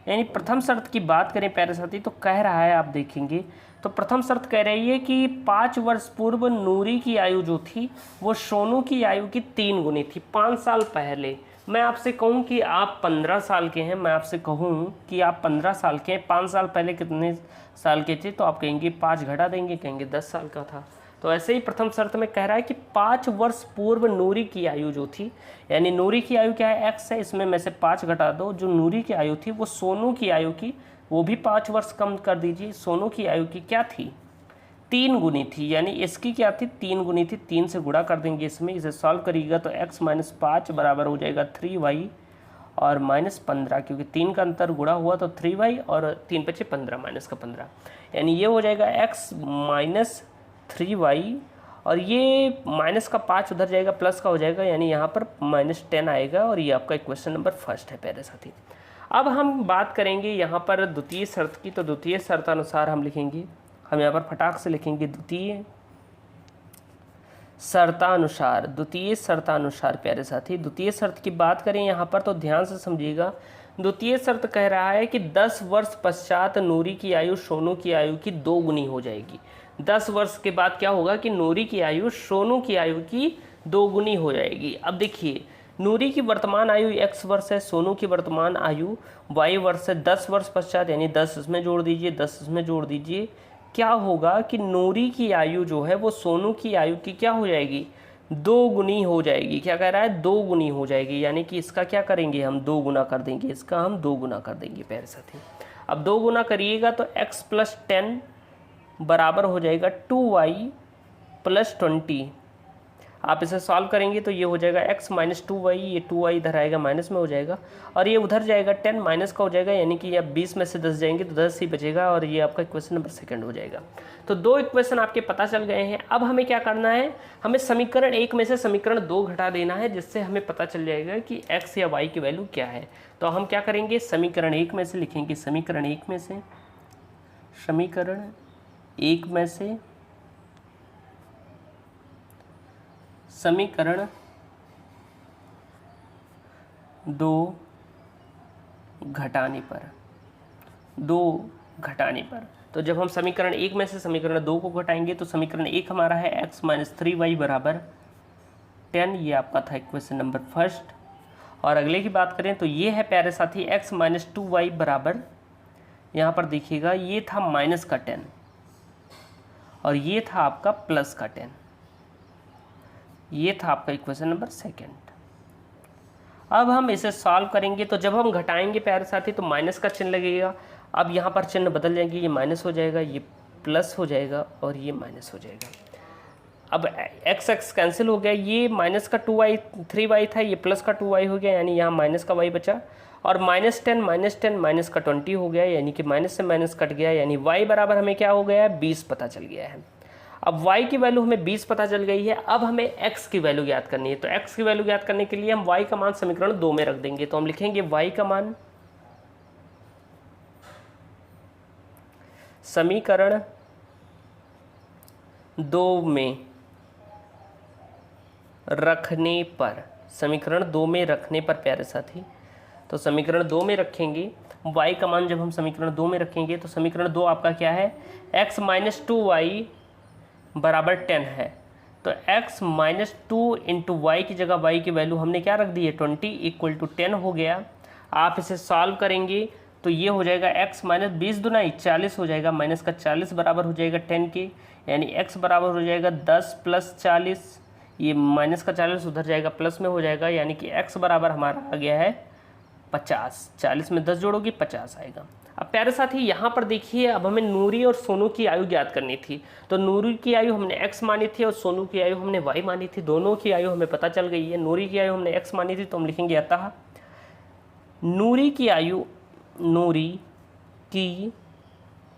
यानी प्रथम शर्त की बात करें प्यारे साथी तो कह रहा है, आप देखेंगे तो प्रथम शर्त कह रही है कि 5 वर्ष पूर्व नूरी की आयु जो थी वो सोनू की आयु की 3 गुनी थी। 5 साल पहले मैं आपसे कहूं कि आप 15 साल के हैं, मैं आपसे कहूं कि आप 15 साल के हैं, 5 साल पहले कितने साल के थे, तो आप कहेंगे 5 घटा देंगे, कहेंगे 10 साल का था। तो ऐसे ही प्रथम शर्त में कह रहा है कि 5 वर्ष पूर्व नूरी की आयु जो थी, यानी नूरी की आयु क्या है? x है, इसमें में से 5 घटा दो, जो नूरी की आयु थी वो सोनू की आयु की, वो भी 5 वर्ष कम कर दीजिए, सोनू की आयु की क्या थी? 3 गुनी थी, यानी इसकी क्या थी? 3 गुनी थी। 3 से गुणा कर देंगे इसमें, इसे सॉल्व करिएगा तो x माइनस 5 बराबर हो जाएगा 3y और माइनस 15, क्योंकि 3 का अंतर गुणा हुआ तो 3y और 3 बचे 15 माइनस का 15, यानी ये हो जाएगा x माइनस 3y, और ये माइनस का 5 उधर जाएगा, प्लस का हो जाएगा, यानी यहाँ पर माइनस 10 आएगा, और ये आपका क्वेश्चन नंबर फर्स्ट है प्यारे साथी। अब हम बात करेंगे यहाँ पर द्वितीय शर्त की, तो द्वितीय शर्तानुसार हम लिखेंगे, हम यहाँ पर फटाक से लिखेंगे द्वितीय शर्तानुसार प्यारे साथी। द्वितीय शर्त की बात करें यहाँ पर तो ध्यान से समझिएगा। द्वितीय शर्त कह रहा है कि 10 वर्ष पश्चात नूरी की आयु सोनू की आयु की 2 गुनी हो जाएगी। 10 वर्ष के बाद क्या होगा कि नूरी की आयु सोनू की आयु की 2 गुनी हो जाएगी। अब देखिए, नूरी की वर्तमान आयु x वर्ष है, सोनू की वर्तमान आयु y वर्ष है। 10 वर्ष पश्चात, यानी 10 इसमें जोड़ दीजिए, 10 इसमें जोड़ दीजिए, क्या होगा कि नूरी की आयु जो है वो सोनू की आयु की क्या हो जाएगी? 2 गुनी हो जाएगी। क्या कह रहा है? 2 गुनी हो जाएगी, यानी कि इसका क्या करेंगे हम? 2 गुना कर देंगे, इसका हम 2 गुना कर देंगे प्यारे साथी। अब 2 गुना करिएगा तो x प्लस 10 बराबर हो जाएगा 2y प्लस 20। आप इसे सॉल्व करेंगे तो ये हो जाएगा x माइनस 2y, ये 2y इधर आएगा माइनस में हो जाएगा, और ये उधर जाएगा 10 माइनस का हो जाएगा, यानी कि अब 20 में से 10 जाएंगे तो 10 ही बचेगा, और ये आपका इक्वेशन नंबर सेकंड हो जाएगा। तो 2 इक्वेशन आपके पता चल गए हैं। अब हमें क्या करना है? हमें समीकरण 1 में से समीकरण 2 घटा देना है, जिससे हमें पता चल जाएगा कि x या y की वैल्यू क्या है। तो हम क्या करेंगे? समीकरण 1 में से लिखेंगे, समीकरण 1 में से समीकरण 2 घटाने पर, तो जब हम समीकरण 1 में से समीकरण 2 को घटाएंगे तो समीकरण 1 हमारा है x माइनस 3y बराबर 10, ये आपका था इक्वेशन नंबर फर्स्ट। और अगले की बात करें तो ये है प्यारे साथी x माइनस 2y बराबर, यहाँ पर देखिएगा ये था माइनस का 10 और ये था आपका प्लस का 10, ये था आपका इक्वेशन नंबर सेकंड। अब हम इसे सॉल्व करेंगे तो जब हम घटाएंगे प्यारे साथी तो माइनस का चिन्ह लगेगा। अब यहाँ पर चिन्ह बदल जाएंगे, ये माइनस हो जाएगा, ये प्लस हो जाएगा और ये माइनस हो जाएगा। अब एक्स एक्स कैंसिल हो गया, ये माइनस का 2y 3y था, ये प्लस का 2y हो गया, यानी यहाँ माइनस का y बचा। और -10 माइनस का 20 हो गया, यानी कि माइनस से माइनस कट गया, यानी y बराबर हमें क्या हो गया है, 20 पता चल गया है। अब y की वैल्यू हमें 20 पता चल गई है। अब हमें x की वैल्यू ज्ञात करनी है। तो x की वैल्यू ज्ञात करने के लिए हम y का मान समीकरण 2 में रख देंगे। तो हम लिखेंगे y का मान समीकरण 2 में रखने पर, समीकरण 2 में रखने पर प्यारे साथी, तो समीकरण 2 में रखेंगे y का मान। जब हम समीकरण 2 में रखेंगे तो समीकरण 2 आपका क्या है, x - 2y बराबर 10 है। तो x - 2 इंटू वाई की जगह y की वैल्यू हमने क्या रख दी है, 20 = 10 हो गया। आप इसे सॉल्व करेंगे तो ये हो जाएगा x - 20 दूना 40 हो जाएगा, माइनस का 40 बराबर हो जाएगा 10 के, यानी x बराबर हो जाएगा 10 + 40, ये माइनस का 40 उधर जाएगा प्लस में हो जाएगा, यानी कि x बराबर हमारा आ गया है 50। 40 में 10 जोड़ोगे 50 आएगा। अब प्यारे साथी यहाँ पर देखिए, अब हमें नूरी और सोनू की आयु ज्ञात करनी थी। तो नूरी की आयु हमने x मानी थी और सोनू की आयु हमने y मानी थी। दोनों की आयु हमें पता चल गई है। नूरी की आयु हमने x मानी थी, तो हम लिखेंगे अतः नूरी की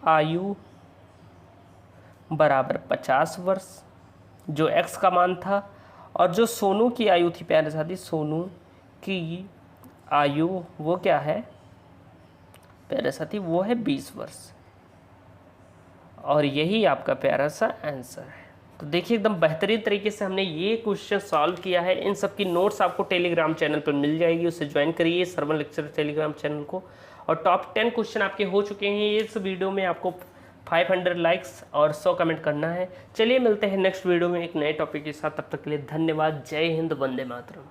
आयु बराबर 50 वर्ष, जो x का मान था। और जो सोनू की आयु थी प्यारे साथी, सोनू की आयु वो क्या है प्यारे साथी, वो है 20 वर्ष। और यही आपका प्यारा सा आंसर है। तो देखिए एकदम बेहतरीन तरीके से हमने ये क्वेश्चन सॉल्व किया है। इन सब की नोट्स आपको टेलीग्राम चैनल पर मिल जाएगी, उससे ज्वाइन करिए श्रवण लेक्चर टेलीग्राम चैनल को। और टॉप 10 क्वेश्चन आपके हो चुके हैं। इस वीडियो में आपको 500 लाइक्स और 100 कमेंट करना है। चलिए मिलते हैं नेक्स्ट वीडियो में एक नए टॉपिक के साथ। तब तक के लिए धन्यवाद। जय हिंद, वंदे मातरम।